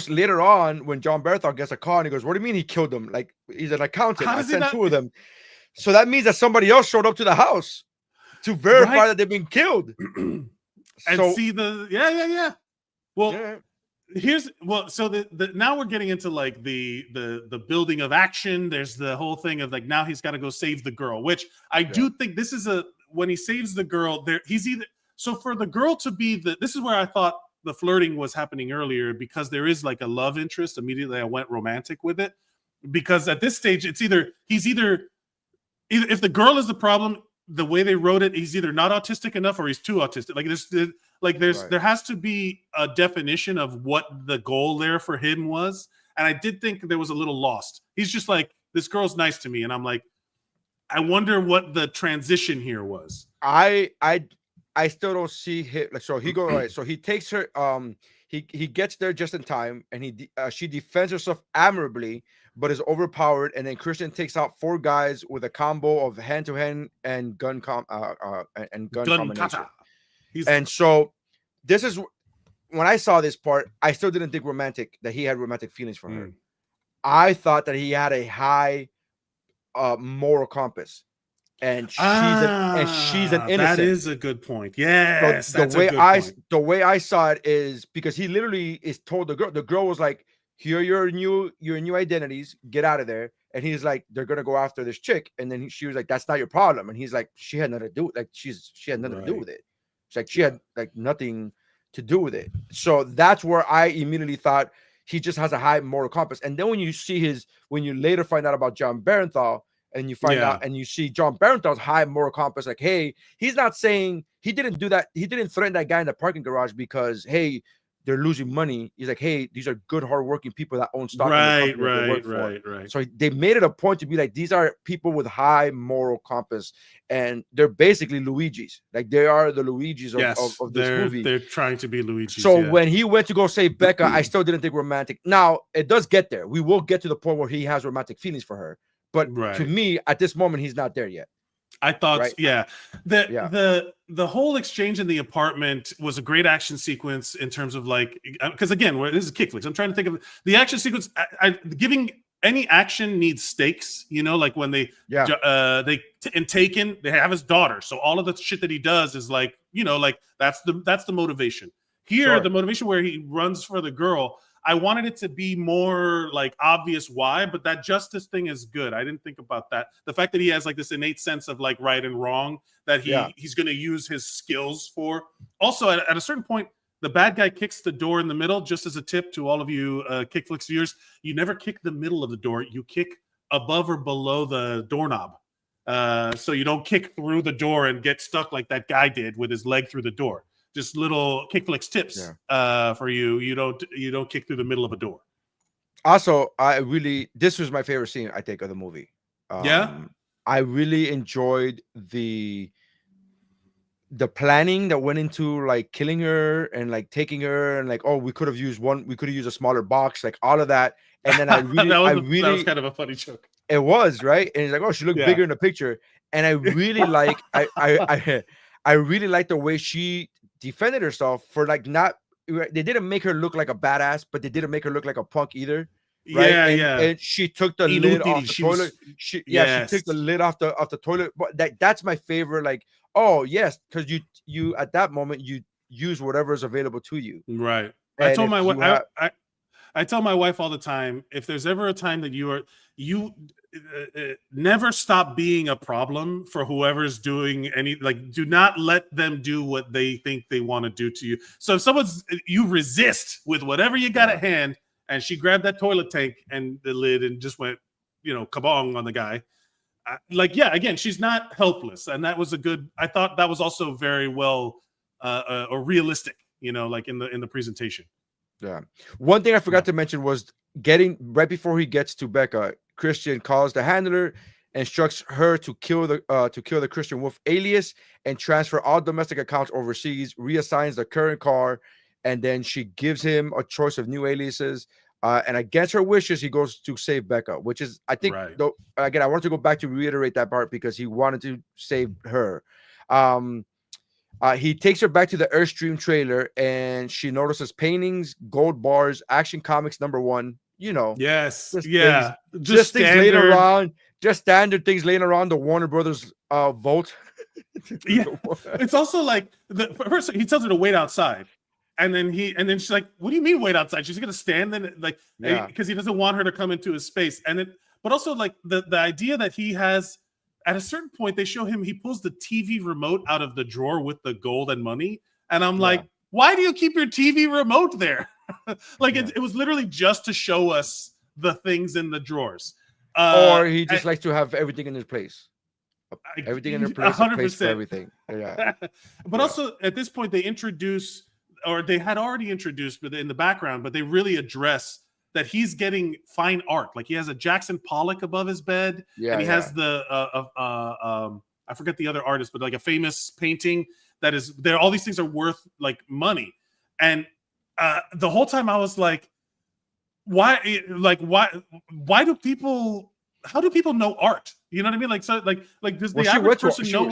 later on, when John Bernthal gets a call and he goes, "What do you mean he killed them? Like, he's an accountant. I sent two of them." So that means that somebody else showed up to the house to verify that they've been killed. And see the Well, so the now we're getting into like the building of action. There's the whole thing of like now he's got to go save the girl, which I do think this is when he saves the girl there, he's either so for the girl to be this is where I thought the flirting was happening earlier, because there is like a love interest. Immediately I went romantic with it, because at this stage it's either if the girl is the problem, the way they wrote it, he's either not autistic enough or he's too autistic. There has to be a definition of what the goal there for him was. And I did think there was a little lost. He's just like, this girl's nice to me. And I'm like, I wonder what the transition here was. I still don't see him. Like, so he goes, right. So he takes her, he gets there just in time, and she defends herself admirably, but is overpowered. And then Christian takes out 4 guys with a combo of hand-to-hand and gun combination. Kata. And so this is when I saw this part, I still didn't think that he had romantic feelings for her. I thought that he had a high moral compass, and she's an innocent. That is a good point. Yes, so the way I saw it is because he literally is told the girl was like, "Here are your new identities. Get out of there." And he's like, "They're gonna go after this chick." And then she was like, "That's not your problem." And he's like, "She had nothing to do. Like she had nothing to do with it. It's like she had like nothing to do with it." So that's where I immediately thought he just has a high moral compass. And then when you later find out about John Bernthal, and you find out and you see John Bernthal's high moral compass, like, hey, he's not saying he didn't do that. He didn't threaten that guy in the parking garage because, hey, they're losing money. He's like, hey, these are good, hardworking people that own stock. Right. So they made it a point to be like, these are people with high moral compass, and they're basically Luigi's. Like, they are the Luigi's of this movie. They're trying to be Luigi's. So when he went to go save Becca, I still didn't think romantic. Now, it does get there. We will get to the point where he has romantic feelings for her. But to me, at this moment, he's not there yet. I thought, the whole exchange in the apartment was a great action sequence in terms of like, because again, this is KickFlix. I'm trying to think of the action sequence. Giving any action needs stakes, like when they Taken, they have his daughter, so all of the shit that he does is like, like that's the motivation. Here, the motivation where he runs for the girl, I wanted it to be more like obvious why, but that justice thing is good. I didn't think about that. The fact that he has like this innate sense of like right and wrong that he's going to use his skills for. Also, at a certain point, the bad guy kicks the door in the middle. Just as a tip to all of you KickFlix viewers, you never kick the middle of the door. You kick above or below the doorknob. So you don't kick through the door and get stuck like that guy did with his leg through the door. Just little KickFlix tips for you. You don't kick through the middle of a door. Also, this was my favorite scene, I think, of the movie. I really enjoyed the planning that went into like killing her and like taking her and like, oh, we could have used a smaller box, like all of that. And then that was kind of a funny joke. It was, right? And it's like, oh, she looked bigger in the picture. And I really like I really like the way she defended herself for like not. They didn't make her look like a badass, but they didn't make her look like a punk either. right? Yeah, And she took the lid Inutili. off the toilet. She Yes. took the lid off the toilet. But that's my favorite. Like, oh yes, because you at that moment you use whatever is available to you. Right. And I told if my you wife. have- I tell my wife all the time, if there's ever a time that you never stop being a problem for whoever's doing do not let them do what they think they want to do to you. So if you resist with whatever you got at hand, and she grabbed that toilet tank and the lid and just went, kabong on the guy. Again, she's not helpless. And that was I thought that was also very well or realistic, like in the presentation. Yeah. One thing I forgot to mention was getting right before he gets to Becca, Christian calls the handler, instructs her to kill the Christian Wolf alias and transfer all domestic accounts overseas, reassigns the current car, and then she gives him a choice of new aliases. And against her wishes, he goes to save Becca, which is, I think, though, again, I want to go back to reiterate that part because he wanted to save her. He takes her back to the Airstream trailer, and she notices paintings, gold bars, Action Comics #1. Yes, just things laying around, just standard things laying around the Warner Brothers vault. Yeah, it's also like first he tells her to wait outside, and then she's like, "What do you mean wait outside?" She's gonna stand then, because he doesn't want her to come into his space, and then but also like the idea that he has. At a certain point, they show him he pulls the TV remote out of the drawer with the gold and money. And I'm like, why do you keep your TV remote there? It was literally just to show us the things in the drawers. Or he just likes to have everything in his place. Everything in their place, 100%. For everything. Yeah. But also, at this point, they had already introduced, but in the background, but they really address that he's getting fine art. Like he has a Jackson Pollock above his bed, and he has the I forget the other artist, but like a famous painting that is there. All these things are worth like money, and the whole time I was like, why do people? How do people know art? You know what I mean? Does the average person know?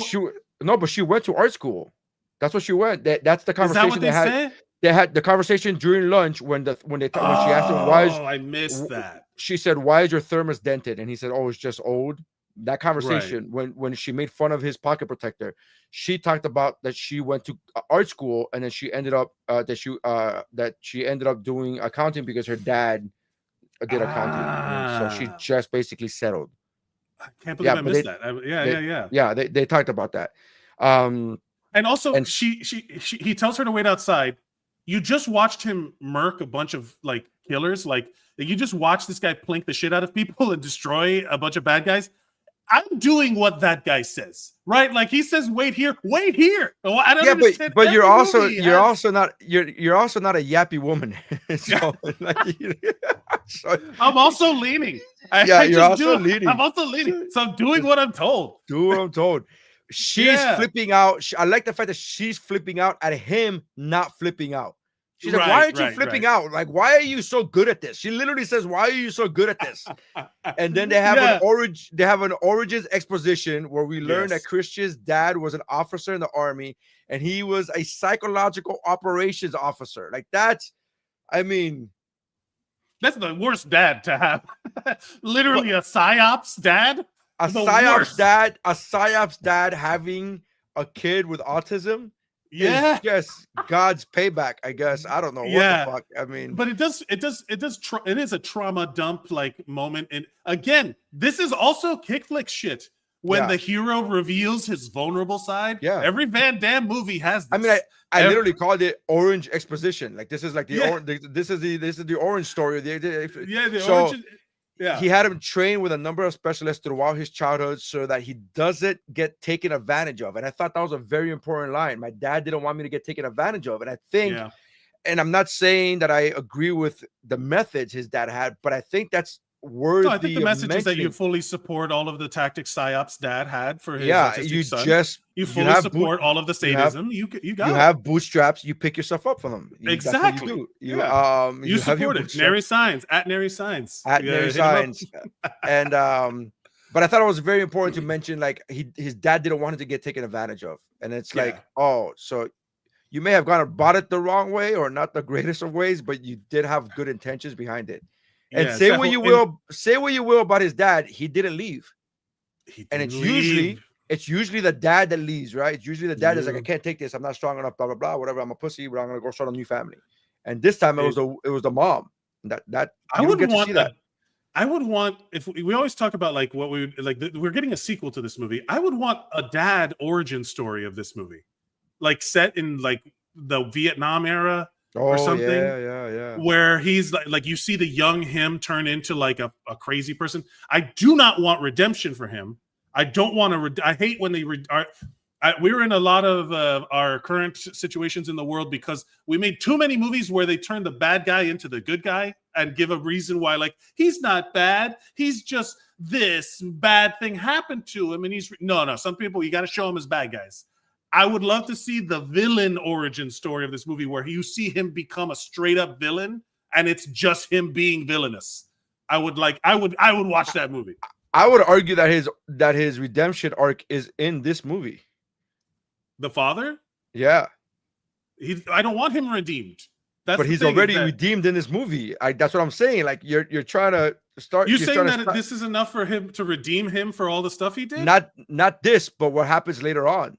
No, but she went to art school. That's what she went. That's the conversation Is that what they had. They had the conversation during lunch when she asked him why. I missed that. She said, "Why is your thermos dented?" And he said, "Oh, it's just old." That conversation when she made fun of his pocket protector, she talked about that she went to art school and then she ended up doing accounting because her dad did accounting. So she just basically settled. I can't believe I missed that. Yeah, they talked about that. And also, he tells her to wait outside. You just watched him murk a bunch of like killers. Like you just watched this guy plink the shit out of people and destroy a bunch of bad guys. I'm doing what that guy says, right? Like he says, "Wait here, wait here." Well, I don't understand. But you're also not a yappy woman. I'm also leaning. You're also leaning. I'm also leaning. So I'm doing what I'm told. Do what I'm told. She's flipping out. I like the fact that she's flipping out at him not flipping out. She's like, why aren't you flipping out? Like, why are you so good at this? She literally says, why are you so good at this? And then they have an origins exposition where we learn that Christian's dad was an officer in the army and he was a psychological operations officer. Like that's the worst dad to have. Literally a psyops dad. A psyops dad having a kid with autism is just God's payback, I guess. I don't know what the fuck. I mean, but it is a trauma dump like moment. And again, this is also KickFlix shit. When the hero reveals his vulnerable side, every Van Damme movie has this. I mean, I literally called it orange exposition. Like this is like this is the orange story. Orange. Yeah, he had him train with a number of specialists throughout his childhood so that he doesn't get taken advantage of. And I thought that was a very important line. My dad didn't want me to get taken advantage of. And I think, and I'm not saying that I agree with the methods his dad had, but I think that's worthy. I think the message is that you fully support all of the tactics psyops dad had for his son. You fully support all of the sadism. You have bootstraps. You pick yourself up from them. Exactly. You support it. Nery Saenz at Nery Saenz and but I thought it was very important to mention like his dad didn't want him to get taken advantage of, and it's like so you may have gone and bought it the wrong way or not the greatest of ways, but you did have good intentions behind it. And Yeah, say what you will about his dad, he didn't leave. And it's usually the dad that leaves, right? It's usually the dad that's like, I can't take this. I'm not strong enough. Blah blah blah. Whatever. I'm a pussy, but I'm gonna go start a new family. And this time it was the mom. That I wouldn't want that. I would want, if we always talk about like what we like, we're getting a sequel to this movie. I would want a dad origin story of this movie, like set in like the Vietnam era or something. Yeah. Where he's like you see the young him turn into like a crazy person. I do not want redemption for him. I don't want to. I hate when they we're in a lot of our current situations in the world because we made too many movies where they turn the bad guy into the good guy and give a reason why, like, he's not bad. He's just this bad thing happened to him. And no, some people, you got to show them as bad guys. I would love to see the villain origin story of this movie where you see him become a straight up villain and it's just him being villainous. I would watch that movie. I would argue that his redemption arc is in this movie. The father? Yeah. I don't want him redeemed. But he's already redeemed in this movie. That's what I'm saying. Like you're trying to start. You're saying that this is enough for him to redeem him for all the stuff he did? Not this, but what happens later on.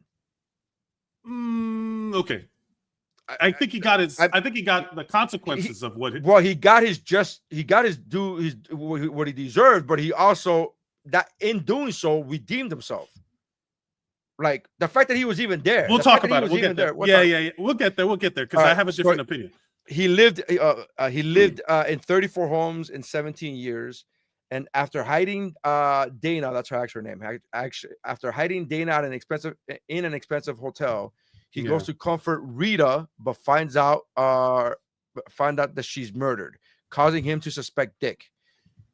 Okay. I think he got the consequences of what. Well, he got his what he deserved, but he also that in doing so redeemed himself. Like the fact that he was even there. We'll talk about it. We'll get there. Yeah. We'll get there because I have a different opinion. He lived in 34 homes in 17 years. And after hiding Dana, that's her actual name. After hiding Dana in an expensive hotel, he goes to comfort Rita, but find out that she's murdered, causing him to suspect Dick.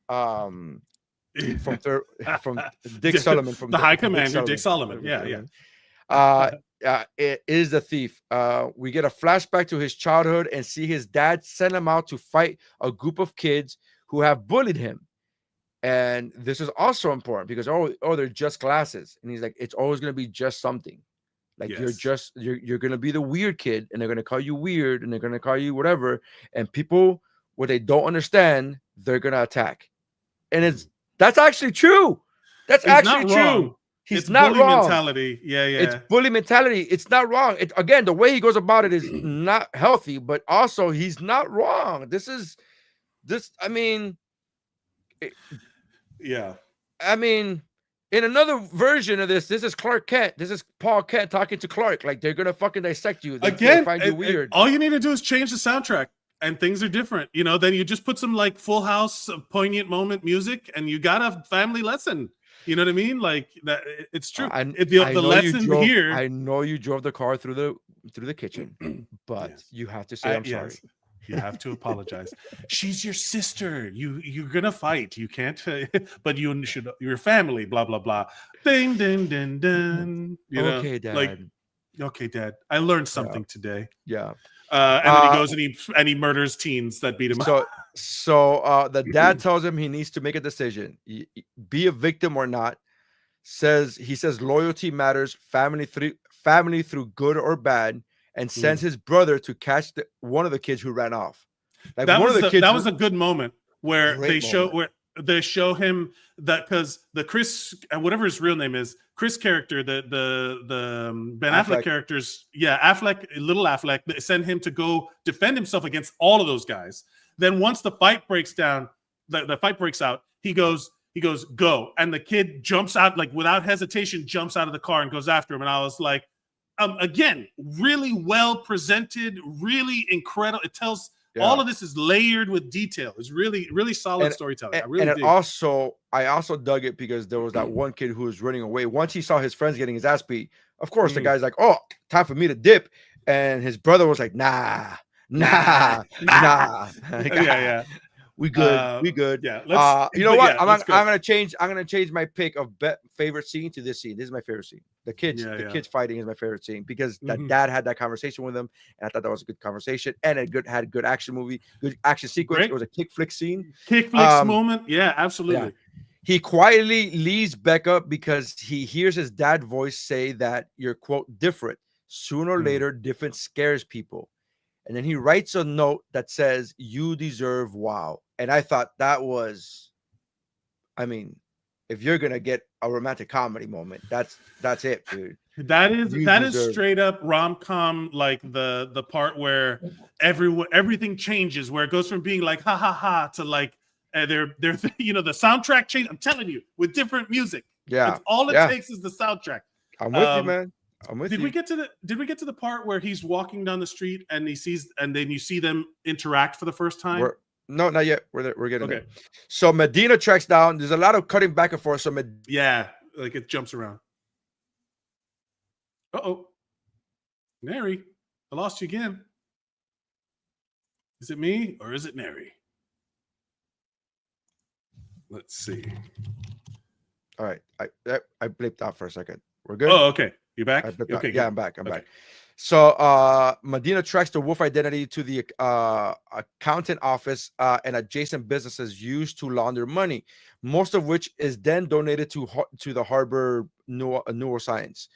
From Dick Solomon, from the High Commander Dick Solomon. Yeah. It is the thief. We get a flashback to his childhood and see his dad send him out to fight a group of kids who have bullied him. And this is also important because they're just classes, and he's like, it's always gonna be just something. Like you're gonna be the weird kid, and they're gonna call you weird, and they're gonna call you whatever. And people, what they don't understand, they're gonna attack. And that's actually true. That's actually true. He's not wrong. Mentality. Yeah. It's bully mentality. It's not wrong. Again, the way he goes about it is not healthy, but also he's not wrong. I mean, in another version of this is Clark Kent. This is Paul Kent talking to Clark. Like they're gonna fucking dissect you. They find you weird. All you need to do is change the soundtrack. And things are different, then you just put some like Full House poignant moment music, and you got a family lesson. You know what I mean? Like that, it's true. The lesson here. I know you drove the car through the kitchen, but you have to say I'm sorry. You have to apologize. She's your sister. You're gonna fight. You can't. But you should. Your family. Blah blah blah. Ding ding ding ding. Okay, Dad. Like, okay, Dad. I learned something today. Yeah. And then he goes and he murders teens that beat him up. So the dad tells him he needs to make a decision, be a victim or not. He says loyalty matters, family through good or bad, and sends his brother to catch one of the kids who ran off. Like that was a good moment where they show him that, because the Chris, whatever his real name is, Chris character, the Ben Affleck characters, little Affleck, they send him to go defend himself against all of those guys. Then once the fight breaks down, the fight breaks out, he goes, go. And the kid jumps out, like without hesitation, jumps out of the car and goes after him. And I was like, again, really well presented, really incredible. It tells all of this is layered with detail. It's really, really solid storytelling. I also dug it because there was that one kid who was running away. Once he saw his friends getting his ass beat, of course, the guy's like, oh, time for me to dip. And his brother was like, nah. We good. Yeah. You know what? I'm gonna change my pick of favorite scene to this scene. This is my favorite scene. The kids fighting is my favorite scene because that dad had that conversation with him, and I thought that was a good conversation and had a good action movie, good action sequence. Great. It was a KickFlix scene. KickFlix moment. Yeah, absolutely. Yeah. He quietly leaves Becca because he hears his dad's voice say that you're, quote, different. Sooner or later, different scares people. And then he writes a note that says, you deserve wow. And I thought that was, I mean, if you're gonna get a romantic comedy moment, that's it, dude. That is straight up rom-com, like the part where everything changes, where it goes from being like ha ha ha to like they're you know, the soundtrack change. I'm telling you, with different music. Yeah, that's all it takes is the soundtrack. I'm with you, man. I'm with you. Did we get to the part where he's walking down the street and he sees, and then you see them interact for the first time? No, not yet. We're getting there. So Medina tracks down. There's a lot of cutting back and forth. So yeah, like it jumps around. Uh-oh. Nery, I lost you again. Is it me or is it Nery? Let's see. All right. I blipped out for a second. We're good? Oh, okay. You back? Okay. Yeah, I'm back. I'm back. So Medina tracks the wolf identity to the accountant office and adjacent businesses used to launder money, most of which is then donated to the Harbor Neuroscience.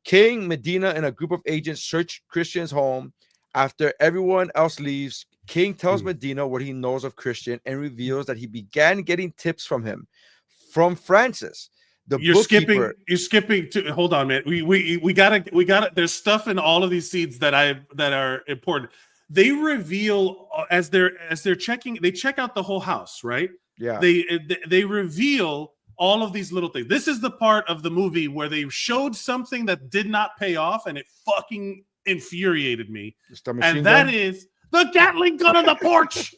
King, Medina, and a group of agents search Christian's home. After everyone else leaves, King tells Medina what he knows of Christian and reveals that he began getting tips from him, from Francis. You're skipping to, hold on, man. We gotta there's stuff in all of these scenes that are important. They reveal as they're checking, they check out the whole house, right? Yeah. They reveal all of these little things. This is the part of the movie where they showed something that did not pay off, and it fucking infuriated me. And that is the Gatling gun on the porch.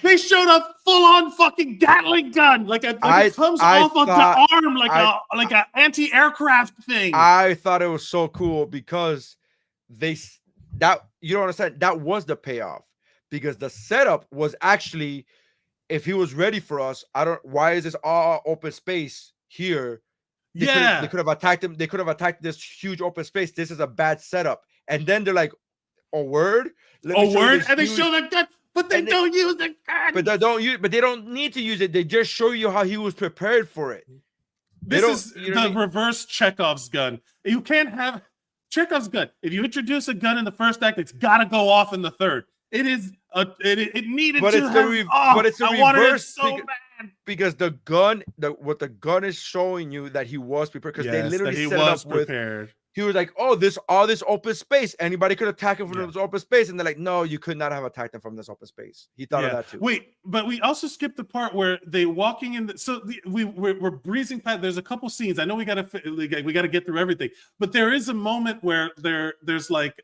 They showed a full-on fucking Gatling gun, like it comes off of the arm, like a anti-aircraft thing. I thought it was so cool because you don't understand, that was the payoff, because the setup was actually, if he was ready for us, why is this all open space here? They could have attacked him. They could have attacked this huge open space. This is a bad setup. And then they're like, a word? And they show the gun. But they don't use the gun. But they don't need to use it. They just show you how he was prepared for it. This is the reverse Chekhov's gun. You can't have Chekhov's gun. If you introduce a gun in the first act, it's got to go off in the third. It is it needed but to it's have. But it's a reverse because the gun, what the gun is showing you that he was prepared, because they literally set it up prepared. He was like, "Oh, all this open space. Anybody could attack him from this open space." And they're like, "No, you could not have attacked him from this open space." He thought of that too. Wait, but we also skipped the part where they walking in. We're breezing past. There's a couple scenes. I know we gotta get through everything, but there is a moment where there's like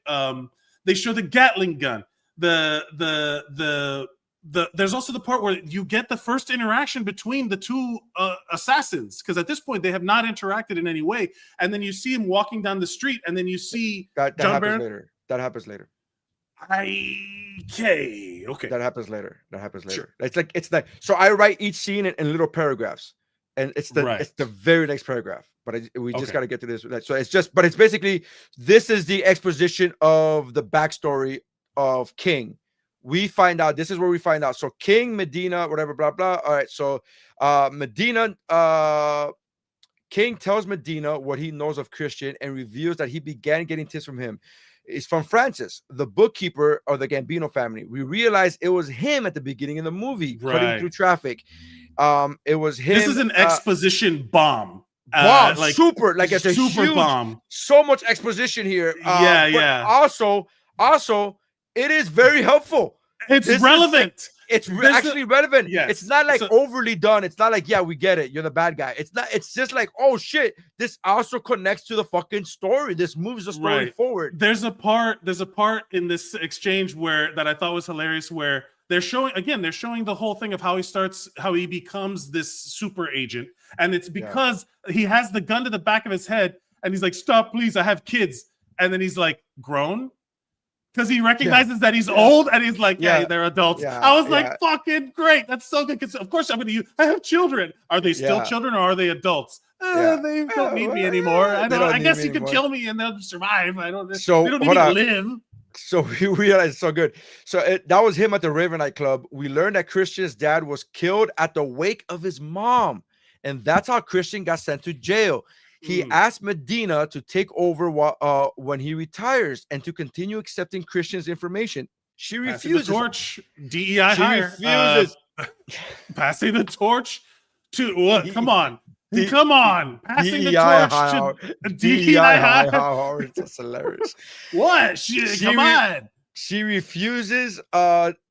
they show the Gatling gun. There's also the part where you get the first interaction between the two assassins, because at this point they have not interacted in any way, and then you see him walking down the street, and then you see that happens later. That happens later. Okay. That happens later. Sure. It's like so I write each scene in little paragraphs, and it's the very next paragraph. But we just got to get to this. So it's basically, this is the exposition of the backstory of King. We find out, this is where we find out. So King, Medina, whatever, blah, blah. All right. So King tells Medina what he knows of Christian and reveals that he began getting tips from him. It's from Francis, the bookkeeper of the Gambino family. We realized it was him at the beginning of the movie, cutting through traffic. It was him. This is an exposition bomb. Super, like it's a super huge bomb. So much exposition here. But also, it is very helpful. It's relevant. It's actually relevant. Yes. It's not like overly done. It's not like, yeah, we get it. You're the bad guy. It's not. It's just like, oh shit, this also connects to the fucking story. This moves the story forward. There's a part in this exchange that I thought was hilarious, where they're showing the whole thing of how he becomes this super agent, and it's because he has the gun to the back of his head, and he's like, "Stop, please, I have kids," and then he's like, "Grown." Because he recognizes that he's old, and he's like, they're adults. I was like, fucking great. That's so good. Because of course I'm going to use, I have children. Are they still children, or are they adults? They don't need me anymore. I guess you can kill me and they'll survive. They don't need to live. So we realized, so good. So that was him at the Raven nightclub. We learned that Christian's dad was killed at the wake of his mom. And that's how Christian got sent to jail. He asked Medina to take over when he retires and to continue accepting Christian's information. She Passing the refuses. torch. DEI She hire. refuses. Passing the torch to what? Come on. Come on. Passing the DEI torch to DEI hire. hire. That's hilarious. What? Come on. She refuses.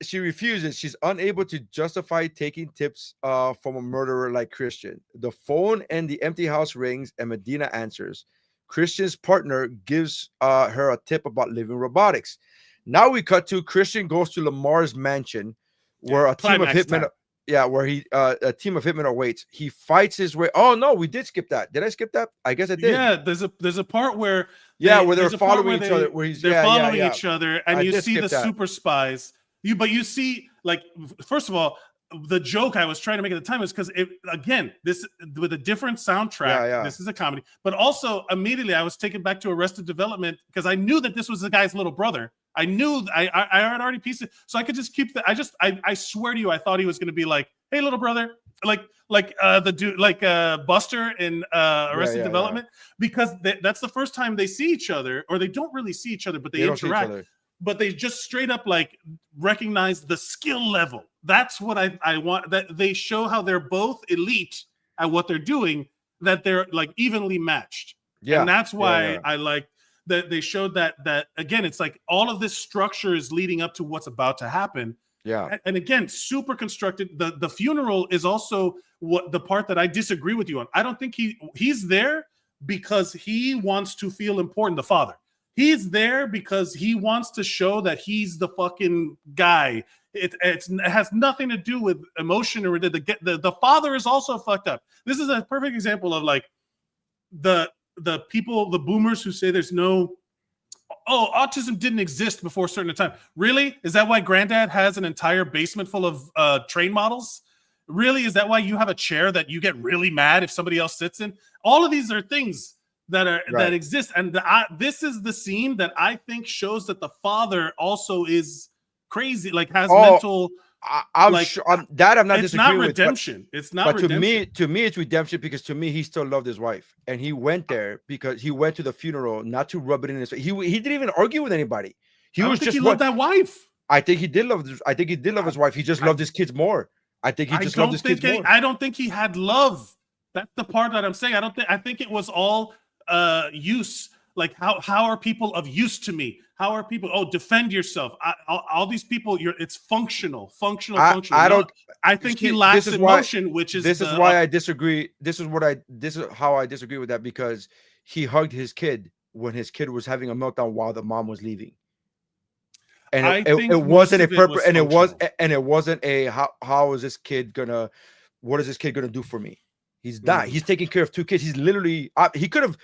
She refuses. She's unable to justify taking tips from a murderer like Christian. The phone and the empty house rings, and Medina answers. Christian's partner gives her a tip about living robotics. Now we cut to Christian goes to Lamar's mansion, where a team of hitmen. Where a team of hitmen awaits. He fights his way. Oh no, we did skip that. Did I skip that? I guess I did. Yeah, there's a part where where they're following each other. Where they're following each other, and you see the that. super spies. You see, like, first of all, the joke I was trying to make at the time is because this with a different soundtrack. This is a comedy, but also immediately I was taken back to Arrested Development because I knew that this was the guy's little brother. I knew I had already pieced it, so I could just keep that. I swear to you, I thought he was going to be like, "Hey, little brother," like the dude, like Buster in Arrested Development, because that's the first time they see each other, or they don't really see each other, but they interact. But they just straight up like recognize the skill level. That's what I want. That they show how they're both elite at what they're doing. That they're like evenly matched. Yeah, and that's why I like that they showed that again. It's like all of this structure is leading up to what's about to happen. Yeah, and again, super constructed. The funeral is also what the part that I disagree with you on. I don't think he's there because he wants to feel important. The father. He's there because he wants to show that he's the fucking guy. It has nothing to do with emotion or the father is also fucked up. This is a perfect example of like the people, the boomers who say there's no, autism didn't exist before a certain time. Really? Is that why Granddad has an entire basement full of train models? Really? Is that why you have a chair that you get really mad if somebody else sits in? All of these are things that exist, and this is the scene that I think shows that the father also is crazy, like has mental. I'm not disagreeing with. It's not redemption. It's not. But redemption. to me, it's redemption because to me, he still loved his wife, and he went there because he went to the funeral not to rub it in his face. He didn't even argue with anybody. He loved that wife. I think he did love. I think he did love his wife. He just loved his kids more. I think he just loved his kids more. I don't think he had love. That's the part that I'm saying. I think it was all use. Like how are people of use to me? How are people? Defend yourself. All these people. It's functional. I think he lacks emotion, which is. This is why I disagree. This is how I disagree with that, because he hugged his kid when his kid was having a meltdown while the mom was leaving. And it wasn't a purpose, and it wasn't a how is this kid gonna? What is this kid gonna do for me? He's not. He's taking care of two kids. He's literally. He could have.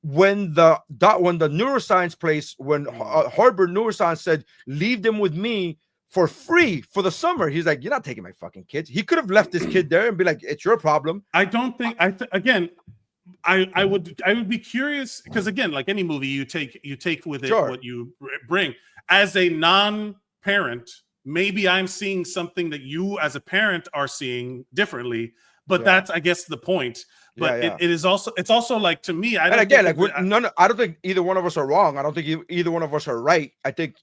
When the neuroscience place, when Harvard neuroscience said, leave them with me for free for the summer, he's like, you're not taking my fucking kids. He could have left this kid there and be like, it's your problem. I don't think. I would be curious, because again, like any movie, you take with it what you bring. As a non-parent, maybe I'm seeing something that you as a parent are seeing differently. But that's, I guess, the point. But it is also, it's also like, to me, I don't think either one of us are wrong. I don't think either one of us are right. I think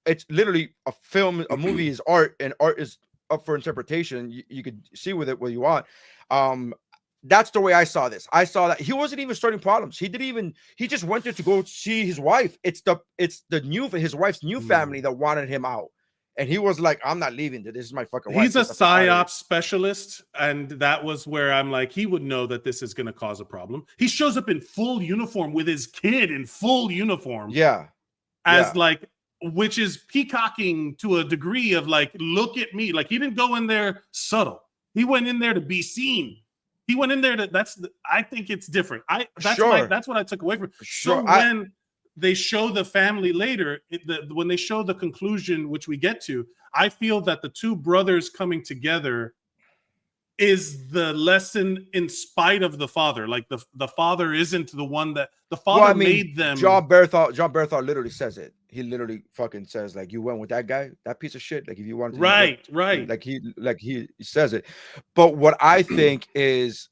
it's literally a film, a movie is art, and art is up for interpretation. You could see with it what you want. That's the way I saw this. I saw that he wasn't even starting problems. He just went there to go see his wife. It's his wife's new family that wanted him out. And he was like, I'm not leaving. This is my fucking wife. He's a psyop specialist. And that was where I'm like, he would know that this is going to cause a problem. He shows up in full uniform with his kid in full uniform. Yeah. Like, which is peacocking to a degree of like, look at me. Like, he didn't go in there subtle. He went in there to be seen. He went in there I think it's different. That's what I took away from it. So when they show the family later, when they show the conclusion, which we get to, I feel that the two brothers coming together is the lesson in spite of the father. Like the father isn't the one that the father made them. John Berthold literally says it. He literally fucking says, like, you went with that guy, that piece of shit. Like, if you want to, right. Like he says it. But what I think is,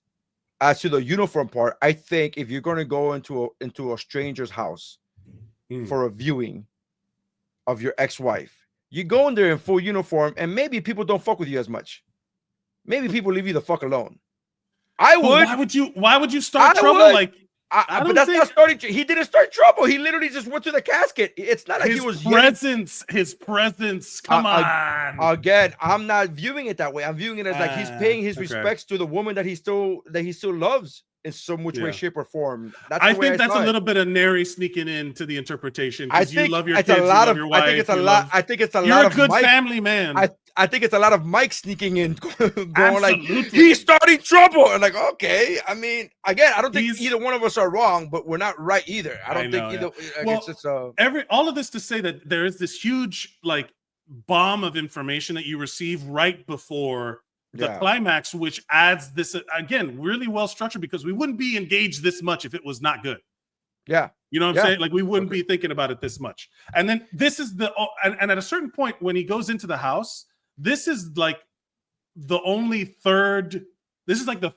as to the uniform part, I think if you're going to go into a stranger's house for a viewing of your ex-wife, You go in there in full uniform, and maybe people don't fuck with you as much. Maybe people leave you the fuck alone. I would. Why would you start trouble? Like, but that's not starting. He didn't start trouble. He literally just went to the casket. It's not like he was his presence. Come on. Again, I'm not viewing it that way. I'm viewing it as like he's paying his respects to the woman that he still loves in some which way, shape, or form. I think that's a little bit of Nery sneaking into the interpretation. I think you love your kids, you love your wife. I think it's a lot. I think it's a lot. You're a good Mike, family man. I think it's a lot of Mike sneaking in, going like he's starting trouble. And like, okay. I mean, again, I don't think either one of us are wrong, but we're not right either. I don't think either. Well, it's just, all of this to say that there is this huge like bomb of information that you receive right before the climax, which adds this again really well structured, because we wouldn't be engaged this much if it was not good. Yeah, you know what I'm saying? Like we wouldn't be thinking about it this much. And then this is and at a certain point when he goes into the house, this is like the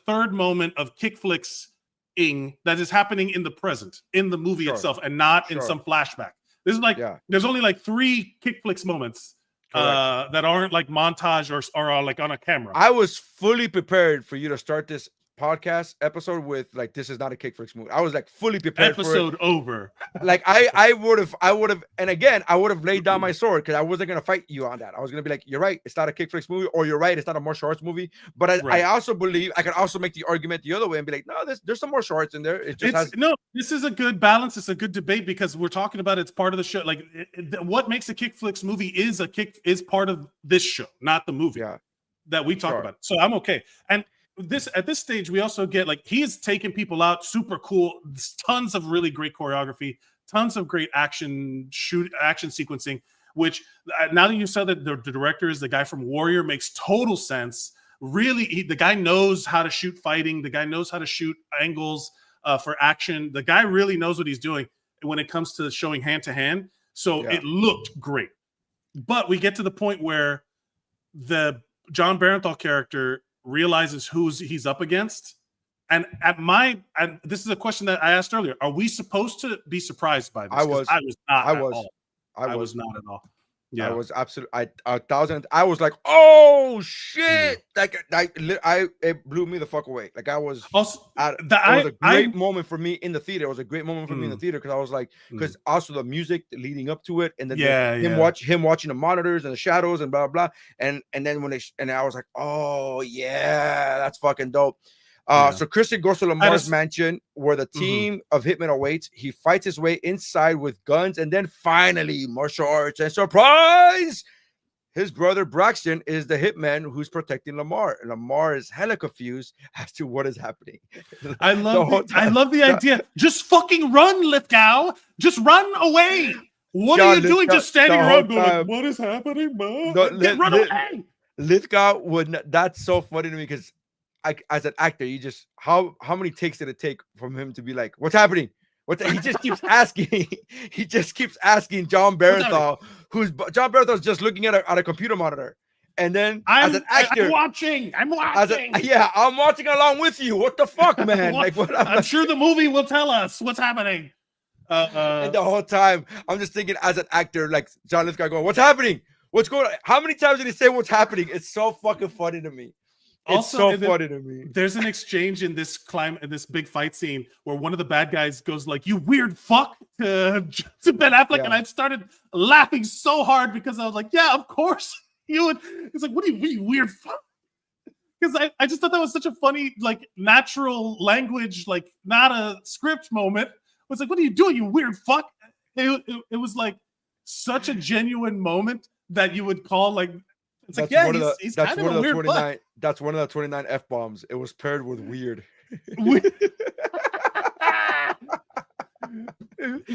third moment of KickFlix-ing that is happening in the present, in the movie itself, and not in some flashback. This is like there's only like 3 KickFlix moments that aren't like montage or are like on a camera. I was fully prepared for you to start this podcast episode with like, this is not a KickFlix movie. I was like fully prepared episode for it. Over. Like I would have, and again, I would have laid down my sword because I wasn't gonna fight you on that. I was gonna be like, you're right, it's not a KickFlix movie, or you're right, it's not a martial arts movie. But I also believe I can also make the argument the other way and be like, no, there's some martial arts in there. This is a good balance. It's a good debate because we're talking about it's part of the show. Like what makes a KickFlix movie is part of this show, not the movie that we talk about. So I'm okay. And at this stage, we also get like he's taking people out, super cool, tons of really great choreography, tons of great action sequencing. Which now that you said that the director is the guy from Warrior, makes total sense. Really, the guy knows how to shoot fighting. The guy knows how to shoot angles for action. The guy really knows what he's doing when it comes to showing hand to hand. So it looked great. But we get to the point where the John Barenthal character realizes he's up against, and this is a question that I asked earlier: are we supposed to be surprised by this? I was not at all. Yeah, I was absolutely. I was like, oh shit! It blew me the fuck away. Like I was. Also, it was a great moment for me in the theater. It was a great moment for me in the theater because I was like, because also the music leading up to it, and then him watching the monitors and the shadows and blah blah, and then I was like, oh yeah, that's fucking dope. So Christian goes to Lamar's mansion where the team of hitmen awaits. He fights his way inside with guns, and then finally martial arts, and surprise, his brother Braxton is the hitman who's protecting Lamar, and Lamar is hella confused as to what is happening. I love the idea. Just fucking run, Lithgow. Just run away. What are you doing? Just standing around going, like, what is happening, Mom? Run away. Lithgow that's so funny to me because as an actor, you just how many takes did it take from him to be like, what's happening? He just keeps asking. He just keeps asking John Barenthal, John Barenthal's just looking at a computer monitor, and then as an actor, I'm watching. I'm watching along with you. What the fuck, man? I'm sure the movie will tell us what's happening. And the whole time, I'm just thinking as an actor, like John Lithgow going, what's happening? What's going on? How many times did he say what's happening? It's so fucking funny to me. It's so funny to me. There's an exchange in this big fight scene where one of the bad guys goes like, "You weird fuck" to Ben Affleck, and I started laughing so hard because I was like, "Yeah, of course you would." It's like, "What do you weird fuck?" Because I just thought that was such a funny, like, natural language, like not a script moment. It's like, "What are you doing, you weird fuck?" It was like such a genuine moment that you would call like. It's like, he's kind of a weird fuck. That's one of the 29 F-bombs. It was paired with weird. It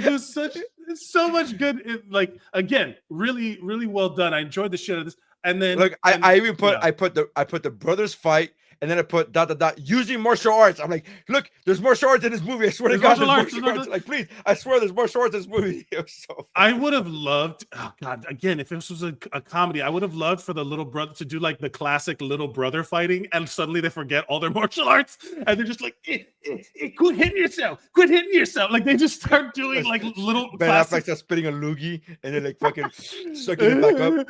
was so much good. Like, again, really, really well done. I enjoyed the shit out of this. And then look, I put the brothers fight, and then I put ... using martial arts. I'm like, look, there's martial arts in this movie. I swear to God, there's martial arts. Like, please, I swear there's martial arts in this movie. It was so funny. I would have loved, oh God, again, if this was a comedy, I would have loved for the little brother to do like the classic little brother fighting, and suddenly they forget all their martial arts, and they're just like, quit hitting yourself, quit hitting yourself. Like they just start doing like little Ben Affleck starts spitting a loogie, and then like fucking sucking it back up.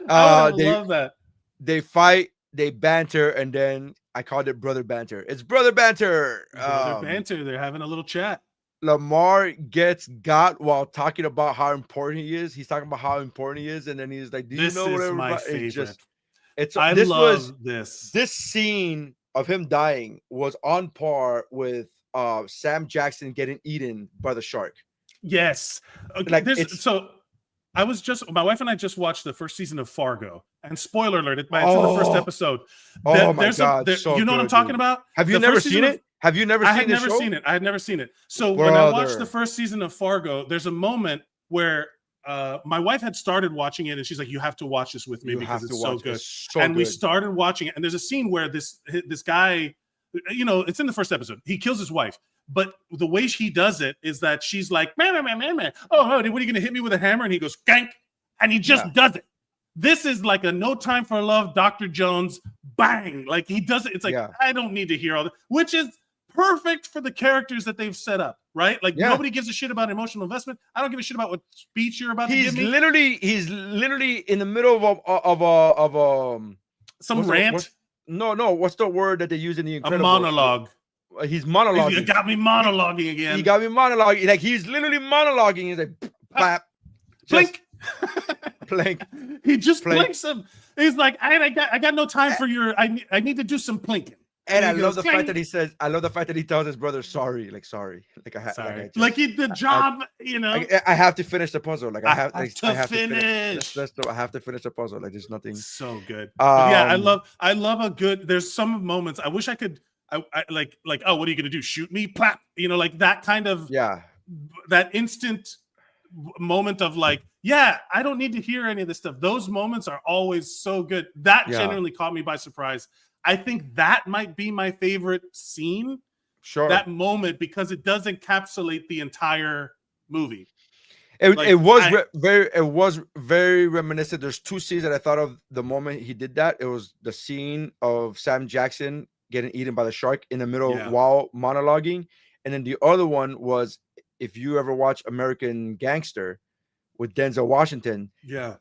I love that. They fight, they banter, and then I called it brother banter. It's brother banter. Brother banter. They're having a little chat. Lamar gets got while talking about how important he is. He's talking about how important he is, and then he's like, "Do you know whatever?" My favorite. This scene of him dying was on par with Sam Jackson getting eaten by the shark. Yes. Okay, like so my wife and I just watched the first season of Fargo, and spoiler alert, it's in the first episode. Oh my God. You know what I'm talking about? Have you never seen it? Have you never seen it? I had never seen it. So when I watched the first season of Fargo, there's a moment where my wife had started watching it, and she's like, "You have to watch this with me because it's so good." We started watching it, and there's a scene where this guy, it's in the first episode. He kills his wife, but the way he does it is that she's like, "Man, oh, what are you gonna hit me with a hammer?" And he goes, "Gank," and he just does it. This is like a No Time for Love, Dr. Jones, bang! Like he does it. It's like I don't need to hear all that, which is perfect for the characters that they've set up, right? Like nobody gives a shit about emotional investment. I don't give a shit about what speech you're about to give me. He's literally in the middle of some rant. No. What's the word that they use in the Incredibles? A monologue. He's monologuing. You got me monologuing again. He got me monologuing. Like he's literally monologuing. He's like, blap, blink, blink. He just blinks him. He's like, I got no time for your. I need to do some plinking. And I love the fact that he says, I love the fact that he tells his brother, sorry. Like he did job, I have to finish the puzzle. Like I have to finish. I have to finish the puzzle. Like there's nothing. So good. I love a good, there's some moments. I wish I could, I like, oh, what are you going to do? Shoot me? Plap. Like that kind of, that instant moment of like, I don't need to hear any of this stuff. Those moments are always so good. That genuinely caught me by surprise. I think that might be my favorite scene. Sure. That moment, because it does encapsulate the entire movie. It was very reminiscent. There's two scenes that I thought of the moment he did that. It was the scene of Sam Jackson getting eaten by the shark in the middle while monologuing. And then the other one was, if you ever watch American Gangster with Denzel Washington,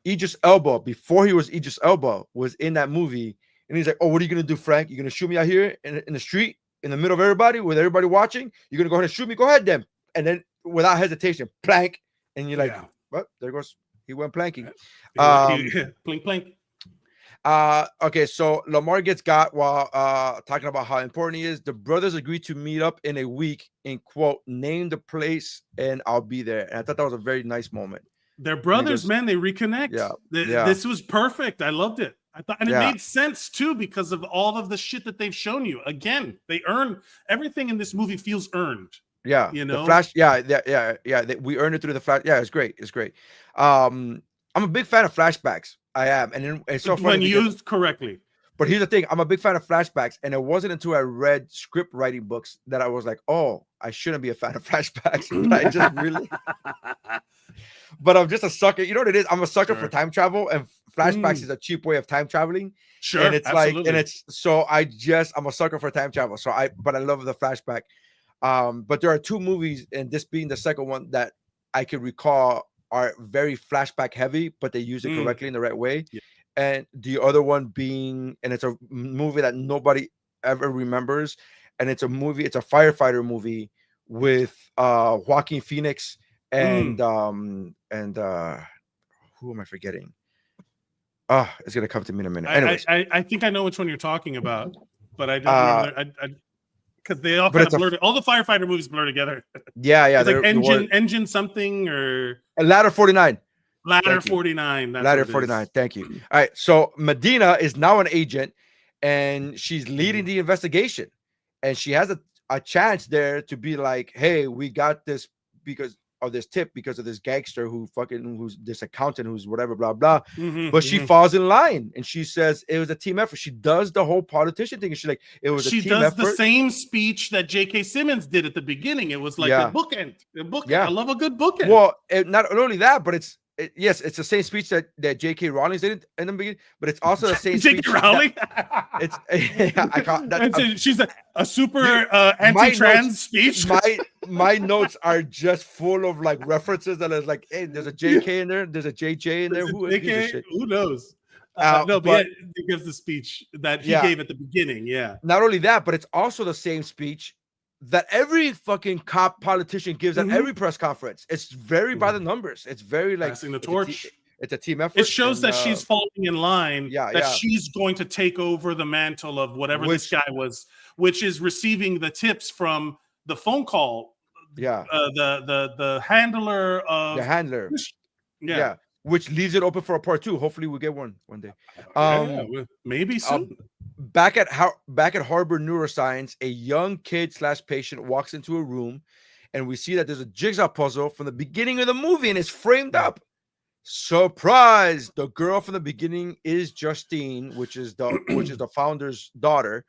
Idris Elba, before he was Idris Elba, was in that movie. And he's like, "Oh, what are you gonna do, Frank? You're gonna shoot me out here in the street, in the middle of everybody, with everybody watching? You're gonna go ahead and shoot me? Go ahead, then." And then, without hesitation, plank. And you're like, "What? There goes. He went planking." Plink, plink. Okay, so Lamar gets got while talking about how important he is. The brothers agree to meet up in a week and quote, "Name the place and I'll be there." And I thought that was a very nice moment. They're brothers, man. They reconnect. This was perfect. I loved it. I thought, and it made sense too because of all of the shit that they've shown you. Again, they earn everything in this movie feels earned. Yeah, the Flash. We earned it through the Flash. Yeah, it's great. It's great. I'm a big fan of flashbacks. I am, and then it's so funny when used correctly. But here's the thing: I'm a big fan of flashbacks, and it wasn't until I read script writing books that I was like, "Oh, I shouldn't be a fan of flashbacks." But I just really. But I'm just a sucker. You know what it is? I'm a sucker for time travel, and flashbacks is a cheap way of time traveling. Sure, and it's absolutely. I'm a sucker for time travel. But I love the flashback. But there are two movies, and this being the second one that I can recall are very flashback heavy, but they use it correctly in the right way. Yeah. And the other one being, and it's a movie that nobody ever remembers, and it's a firefighter movie with Joaquin Phoenix. And who am I forgetting? It's gonna come to me in a minute. Anyways, I think I know which one you're talking about, but I don't remember. Because they all kind of blur. All the firefighter movies blur together. Yeah. It's like engine something or Ladder 49. Ladder 49. Ladder 49. Thank you. All right. So Medina is now an agent, and she's leading the investigation, and she has a chance there to be like, "Hey, we got this because this tip because of this gangster who's this accountant who's whatever, blah blah. Mhm, But she falls in line and she says it was a team effort. She does the whole politician thing, and she's like, it was a team effort. She does the same speech that J.K. Simmons did at the beginning. It was like the bookend. Yeah. I love a good bookend. Well, not only that, but yes, it's the same speech that J.K. Rowling did in the beginning, but it's also the same speech. J.K. Rowling? She's a super anti-trans speech. My notes are just full of like references that is like, hey, there's a J.K. in there, there's a J.J. in there. Who knows? No, but he gives the speech that he gave at the beginning. Yeah. Not only that, but it's also the same speech that every fucking cop politician gives at every press conference. It's very by the numbers. It's very like passing the torch. It's a team effort. It shows that she's falling in line. That she's going to take over the mantle of whatever this guy was, which is receiving the tips from the phone call. Yeah. The handler of the handler. Yeah. Which leaves it open for a part 2. Hopefully we'll get one day. Maybe soon. Back at Harbor Neuroscience, a young kid / patient walks into a room, and we see that there's a jigsaw puzzle from the beginning of the movie, and it's framed up. Surprise! The girl from the beginning is Justine, which is the founder's daughter,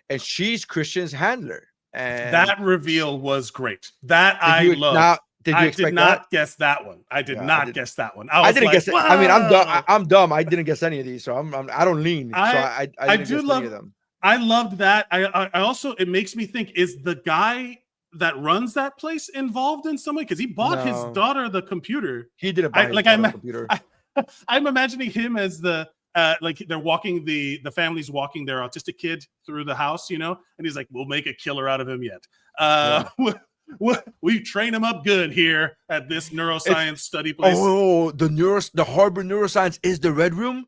and she's Christian's handler. And that reveal was great. That I loved. I did not guess that one. I did not guess that one. I didn't guess it. I mean, I'm dumb. I didn't guess any of these, so I don't lean. I didn't guess any of them. I loved that. I also, it makes me think, is the guy that runs that place involved in some way? Because he bought his daughter the computer. He didn't buy the computer. I'm imagining him as the like they're walking the family's walking their autistic kid through the house, and he's like, we'll make a killer out of him yet. We train him up good here at this neuroscience study place. Oh, the Harbor Neuroscience is the Red Room.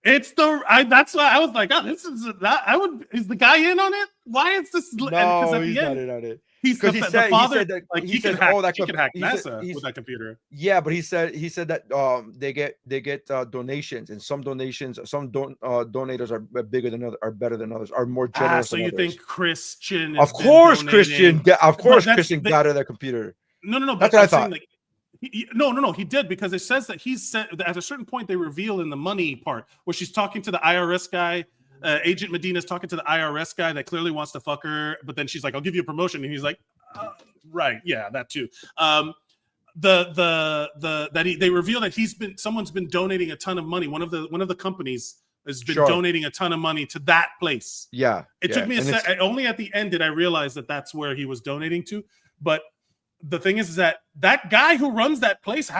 It's that's why I was like, oh, this is that. Is the guy in on it? Why is this? No, he's not in on it. Because he said that like he could hack NASA with that computer. Yeah, but he said that they get donations, and some donations, some donators are bigger than others, are better than others, are more generous. So you think Christian? Of course, Christian got that computer. No. That's what I thought. No. He did, because it says that he said that at a certain point they reveal in the money part where she's talking to the IRS guy. Agent Medina's talking to the IRS guy that clearly wants to fuck her, but then she's like, "I'll give you a promotion," and he's like, "Right, yeah, that too." They reveal that someone's been donating a ton of money. One of the companies has been donating a ton of money to that place. Yeah, it took me a second. Only at the end did I realize that that's where he was donating to. But the thing is that guy who runs that place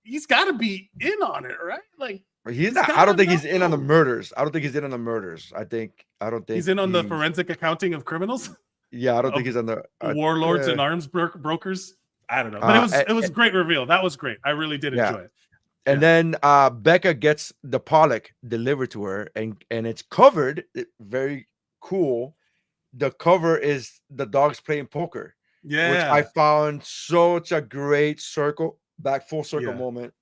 he's got to be in on it, right? Like. He's not. I don't think he's in on the murders. I don't think he's in on the murders. I don't think he's in on the forensic accounting of criminals. Yeah, I don't think he's on the warlords and arms brokers. I don't know, but it was a great reveal. That was great. I really did enjoy it. And then Becca gets the Pollock delivered to her, and it's covered. Very cool. The cover is the dogs playing poker. Yeah, which I found such a great full circle moment.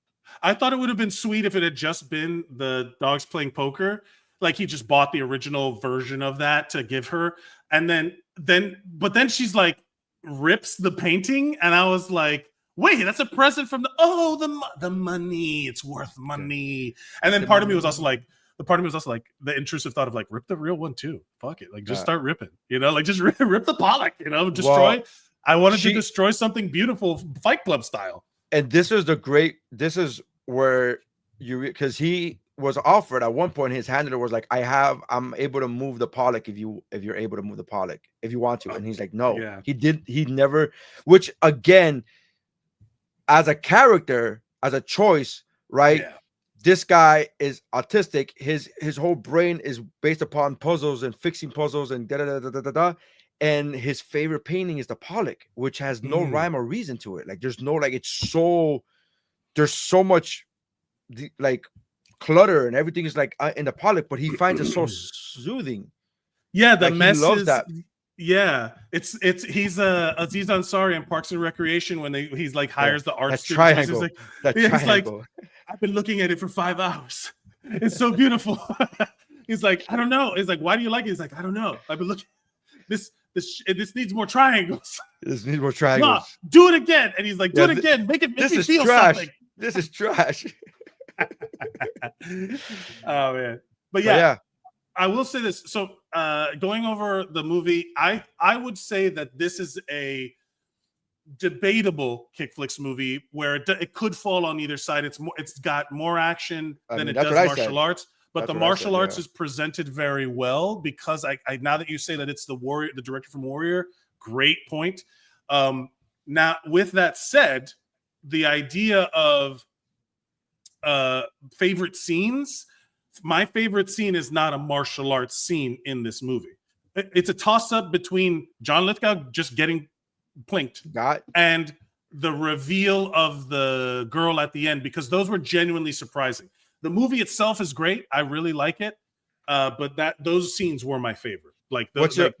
I thought it would have been sweet if it had just been the dogs playing poker. Like he just bought the original version of that to give her. And but then she's like, rips the painting. And I was like, wait, that's a present from the money. It's worth money. And then part of me was also like, the intrusive thought of like, rip the real one too. Fuck it. Like just start ripping, like just rip the Pollock, destroy. I wanted to destroy something beautiful, Fight Club style. And this is where because he was offered at one point, his handler was like, I'm able to move the Pollock if you're able to move the Pollock if you want to. And he's like, no, he never, which again, as a character, as a choice, right? Yeah. This guy is autistic. His whole brain is based upon puzzles and fixing puzzles and And his favorite painting is the Pollock, which has no rhyme or reason to it. Like there's no there's so much like clutter and everything is like in the Pollock, but he finds it so soothing. Yeah, the mess loves that. Yeah, it's he's Aziz Ansari in Parks and Recreation when he's like hires the art students. Triangle. He's like, I've been looking at it for 5 hours. It's so beautiful. He's like, I don't know. He's like, why do you like it? He's like, I don't know. I've been looking. this needs more triangles. This needs more triangles. No, do it again. And he's like, do it again. Make me feel trash. something. This is trash. Oh man. But yeah, I will say this. So going over the movie, I would say that this is a debatable KickFlix movie where it could fall on either side. It's got more action than it does martial arts, but the martial arts is presented very well because I now that you say that it's the director from Warrior, great point. Now with that said, the idea of favorite scenes, my favorite scene is not a martial arts scene in this movie. It's a toss-up between John Lithgow just getting plinked and the reveal of the girl at the end, because those were genuinely surprising. The movie itself is great. I really like it. But those scenes were my favorite. Like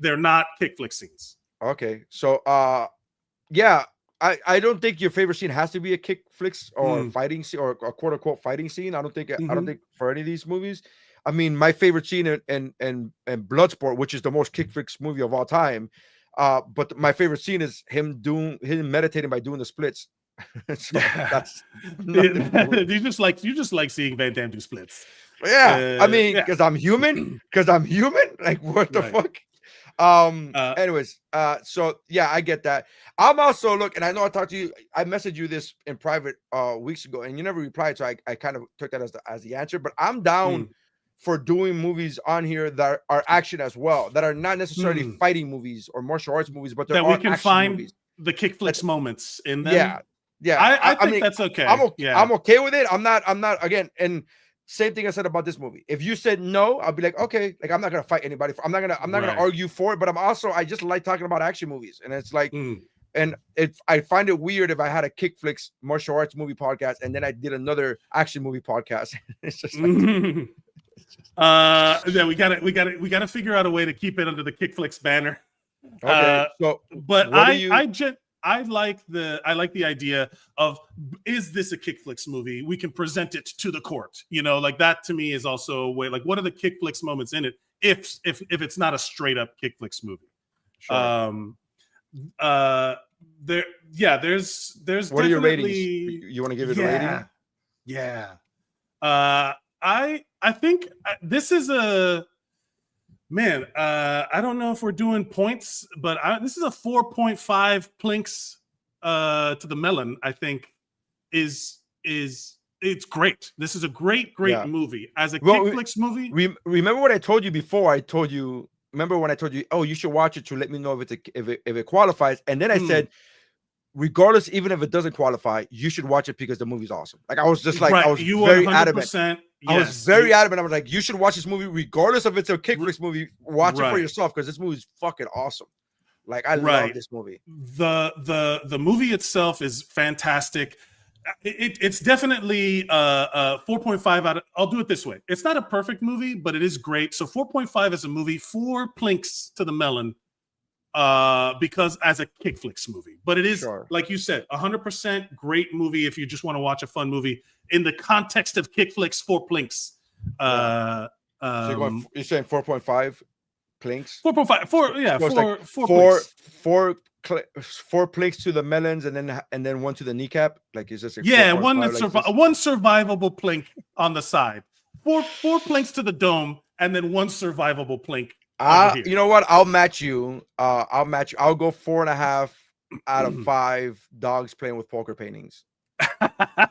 they're not KickFlix scenes. Okay. So yeah, I don't think your favorite scene has to be a KickFlix or fighting scene or a quote unquote fighting scene. I don't think for any of these movies. I mean, my favorite scene in Bloodsport, which is the most KickFlix movie of all time. But my favorite scene is him meditating by doing the splits. So that's you just like seeing Van Damme do splits. Yeah, I mean, because I'm human. Like, what the fuck? Anyways, so yeah, I get that. I'm also and I know I talked to you. I messaged you this in private weeks ago, and you never replied. So I kind of took that as the answer. But I'm down for doing movies on here that are action as well, that are not necessarily fighting movies or martial arts movies, but that we can find movies. The KickFlix moments in them. Yeah. I think that's okay. I'm okay with it. I'm not again. And same thing I said about this movie. If you said no, I'll be like, okay, like I'm not gonna fight anybody. I'm not gonna argue for it. But I just like talking about action movies, and it's like. And I find it weird if I had a KickFlix martial arts movie podcast and then I did another action movie podcast. It's just like yeah, we gotta figure out a way to keep it under the KickFlix banner. Okay, but I like the idea of, is this a KickFlix movie? We can present it to the court. You know, like that to me is also a way. Like, what are the KickFlix moments in it? If it's not a straight up KickFlix movie. Sure. There's what are your ratings? You want to give it a rating? Yeah. I think this is a man. I don't know if we're doing points, but this is a 4.5 plinks to the melon. I think is it's great. This is a great movie as a KickFlix movie. Remember what I told you before? Remember when I told you, oh, you should watch it to let me know if it qualifies. And then I said, regardless, even if it doesn't qualify, you should watch it because the movie's awesome. Like, I was just like, I was very adamant. Yes, I was very adamant. I was like, you should watch this movie regardless if it's a KickFlix movie. Watch it for yourself because this movie's fucking awesome. Like, I love this movie. The movie itself is fantastic. It's definitely 4.5 out of. I'll do it this way. It's not a perfect movie, but it is great. So 4.5 is a movie, 4 plinks to the melon, because as a KickFlix movie. But it is, like you said, 100% great movie if you just want to watch a fun movie in the context of KickFlix. 4 plinks. So you're saying 4.5 plinks? 4.5. 4. Yeah. So 4 plinks to the melons and then one to the kneecap. Like, is this one survivable plink on the side. 4 plinks to the dome and then one survivable plink. You know what? I'll match you. I'll go 4.5 out of 5 dogs playing with poker paintings.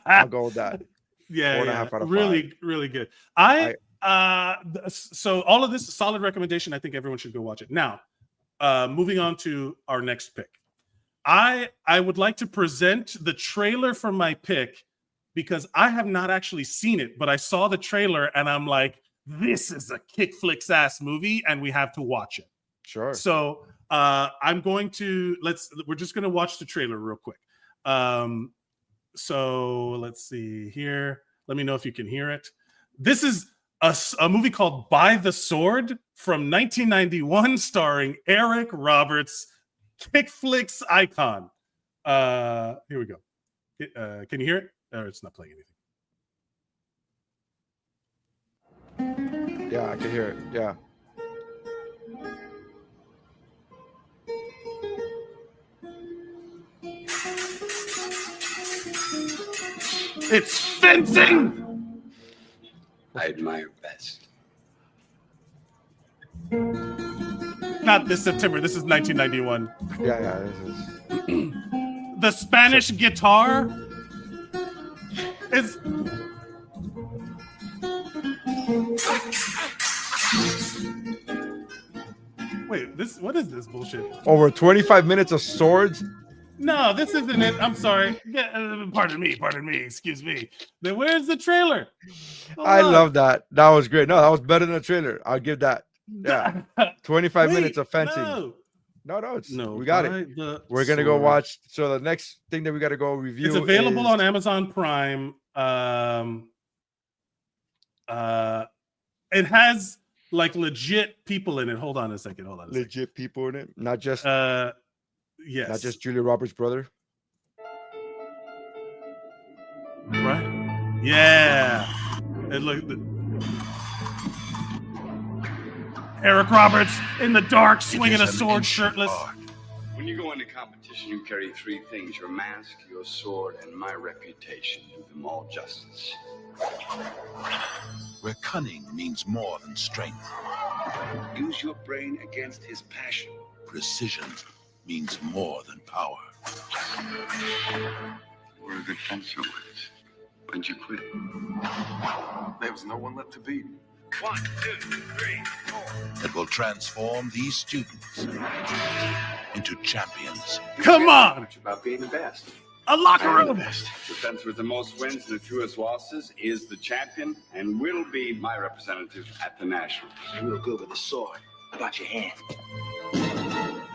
I'll go with that. 4.5 out of 5. Really good. So all of this is a solid recommendation. I think everyone should go watch it. Now, moving on to our next pick. I would like to present the trailer for my pick because I have not actually seen it, but I saw the trailer and I'm like, this is a KickFlix ass movie and we have to watch it. Sure. So we're just going to watch the trailer real quick. So let's see here. Let me know if you can hear it. This is a movie called By the Sword from 1991 starring Eric Roberts, KickFlix icon. Here we go. Can you hear it? Or it's not playing anything. Yeah, I can hear it. Yeah. It's fencing. I admire best. Not this September. This is 1991. Yeah, this is. The Spanish guitar is. Wait, what is this bullshit? Over 25 minutes of swords. No, this isn't it. I'm sorry. Yeah, pardon me. Excuse me. Then where's the trailer? I love that. That was great. No, that was better than the trailer. I'll give that. Yeah. 25 minutes of fencing. No, we got it. We're gonna go watch. So the next thing that we got to go review. It's available on Amazon Prime. It has like legit people in it. Hold on a second. Legit people in it, not just yes, not just Julia Roberts' brother. Right? Yeah. It looked. Eric Roberts in the dark, swinging a sword, shirtless. When you go into competition, you carry three things: your mask, your sword, and my reputation. Do them all justice. Where cunning means more than strength. Use your brain against his passion. Precision means more than power. We're a good fencer once, but you quit. There was no one left to beat. 1, 2, 3, 4. It will transform these students into champions. Come on! It's about being the best. A locker room. The fence with the most wins and the fewest losses is the champion and will be my representative at the Nationals. You're real good with the sword. How about your hand?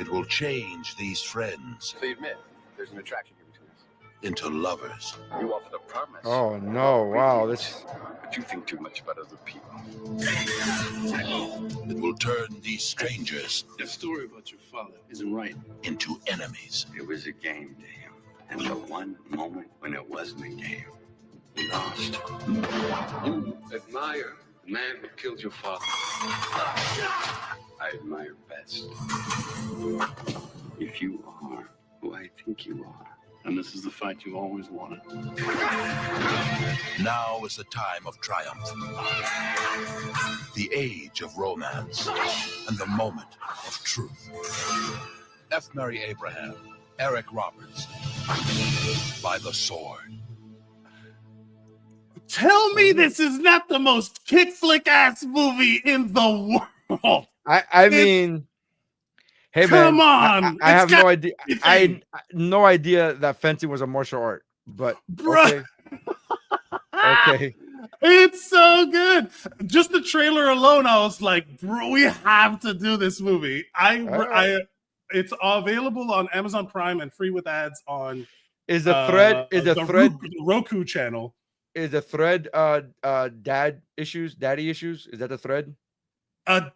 It will change these friends. So you admit there's an attraction here between us? Into lovers. You offered a promise. Oh no! Wow, this. But you think too much about other people. It will turn these strangers. The story about your father isn't right. Into enemies. It was a game to him. And the one moment when it wasn't a game, he lost. You admire the man who killed your father. I admire best. If you are who I think you are, and this is the fight you always wanted. Now is the time of triumph. The age of romance. And the moment of truth. F. Mary Abraham. Eric Roberts. By the sword. Tell me this is not the most kick flick ass movie in the world. I mean, hey come man, on! I have no idea. I had no idea that fencing was a martial art, but okay. Okay. It's so good. Just the trailer alone, I was like, bro, we have to do this movie. It's available on Amazon Prime and free with ads on. Is the thread? Is the thread Roku channel? Is the thread? Daddy issues. Is that the thread?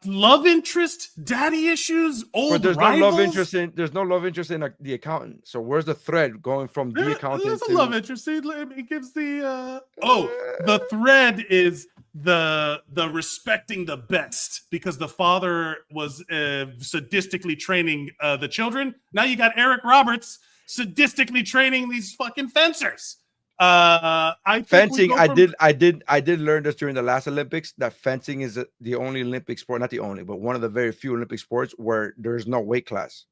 Love interest, daddy issues, old but there's rivals? no love interest in. There's no love interest in the accountant. So where's the thread going from the accountant? There's a love interest. It gives the the thread is the respecting the best because the father was sadistically training the children. Now you got Eric Roberts sadistically training these fucking fencers. Fencing. I did learn this during the last Olympics that fencing is the only Olympic sport, not the only, but one of the very few Olympic sports where there's no weight class.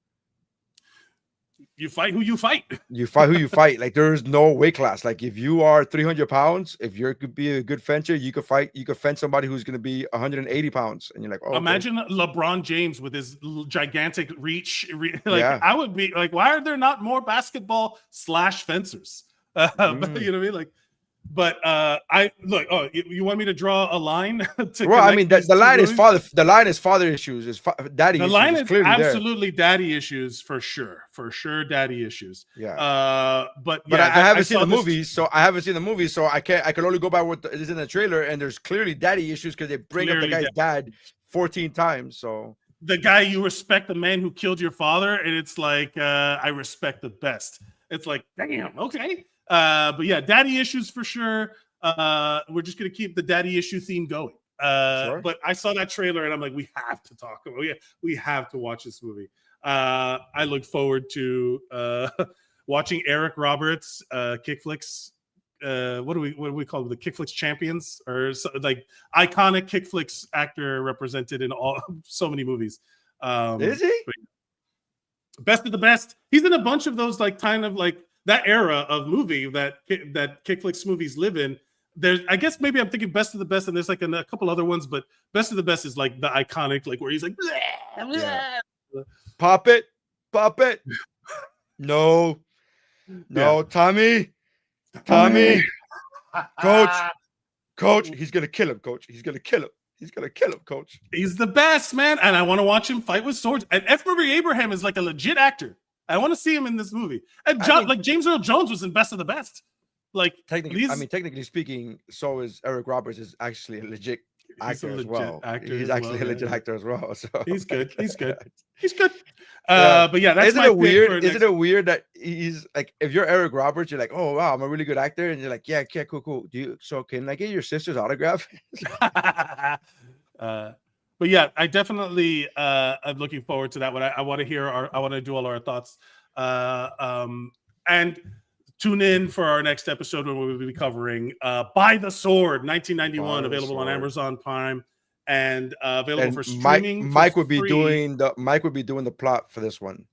You fight who you fight. You fight who you fight. Like there's no weight class. Like if you are 300 pounds, if you could be a good fencer, you could fight. You could fence somebody who's going to be 180 pounds, and you're like, oh. Imagine LeBron James with his gigantic reach. I would be like, why are there not more basketball / fencers? You know what I mean? Like, but I look. Oh, you want me to draw a line? I mean, the line is father. The line is father issues. Is daddy. The issues line is absolutely there. Daddy issues for sure. Daddy issues. Yeah. But I haven't seen the movies, so I haven't seen the movies, so I can't. I can only go by what is in the trailer, and there's clearly daddy issues because they bring up the guy's dad 14 times. So the guy you respect, the man who killed your father, and it's like I respect the best. It's like damn, okay. But yeah, daddy issues for sure. We're just gonna keep the daddy issue theme going. Sure. But I saw that trailer and I'm like, we have to talk about it. We have to watch this movie. I look forward to watching Eric Roberts, KickFlix what do we call them? The KickFlix champions, or so, like iconic KickFlix actor represented in so many movies. Is he? Best of the best. He's in a bunch of those like kind of like that era of movie that KickFlix movies live in. There's, I guess maybe I'm thinking Best of the Best, and there's like a couple other ones, but Best of the Best is like the iconic, like where he's like, bleh, bleh. Yeah. Pop it. No, Yeah. Tommy, coach, he's gonna kill him, coach. He's gonna kill him, coach. He's the best, man, and I want to watch him fight with swords. And F. Murray Abraham is like a legit actor. I want to see him in this movie. And like James Earl Jones was in Best of the Best. Like technically speaking, so is Eric Roberts is actually a legit actor as well. He's actually a legit actor as well. So he's good. He's good. But yeah, that's isn't it weird? Isn't it weird that he's like, if you're Eric Roberts, you're like, oh wow, I'm a really good actor, and you're like, yeah, cool. So can I get your sister's autograph? But yeah, I definitely am looking forward to that one. I want to hear I want to do all our thoughts. And tune in for our next episode where we will be covering By the Sword, 1991, available on Amazon Prime and available for streaming. Mike would be doing the plot for this one.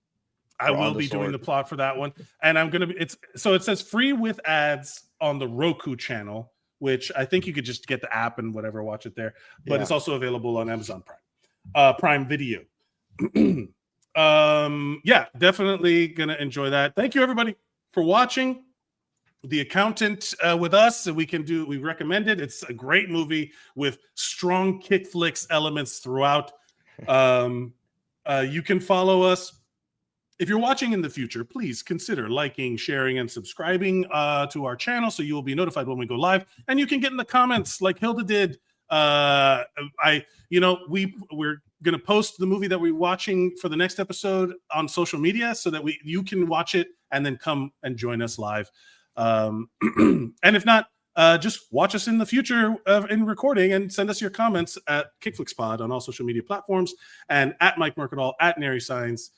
I will be doing the plot for that one, and I'm gonna be. It says free with ads on the Roku channel, which I think you could just get the app and whatever, watch it there. But it's also available on Amazon Prime Video. Yeah, definitely gonna enjoy that. Thank you everybody for watching The Accountant with us. We recommend it. It's a great movie with strong KickFlix elements throughout. You can follow us. If you're watching in the future, please consider liking, sharing, and subscribing to our channel so you will be notified when we go live. And you can get in the comments like Hilda did. We're gonna post the movie that we're watching for the next episode on social media so that you can watch it and then come and join us live. And if not, just watch us in the future in recording and send us your comments at KickFlixPod on all social media platforms and at Mike Mercadal, at Nery Saenz.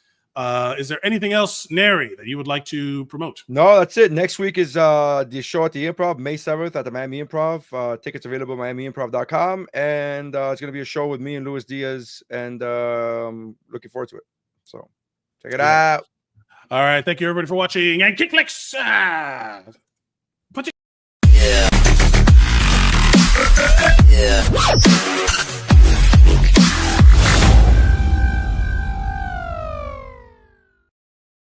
Is there anything else, Nery, that you would like to promote? No, that's it. Next week is the show at the Improv, May 7th at the Miami Improv. Tickets available at MiamiImprov.com. And it's going to be a show with me and Luis Diaz, and looking forward to it. So check it out. All right. Thank you, everybody, for watching. And KickFlix! Yeah.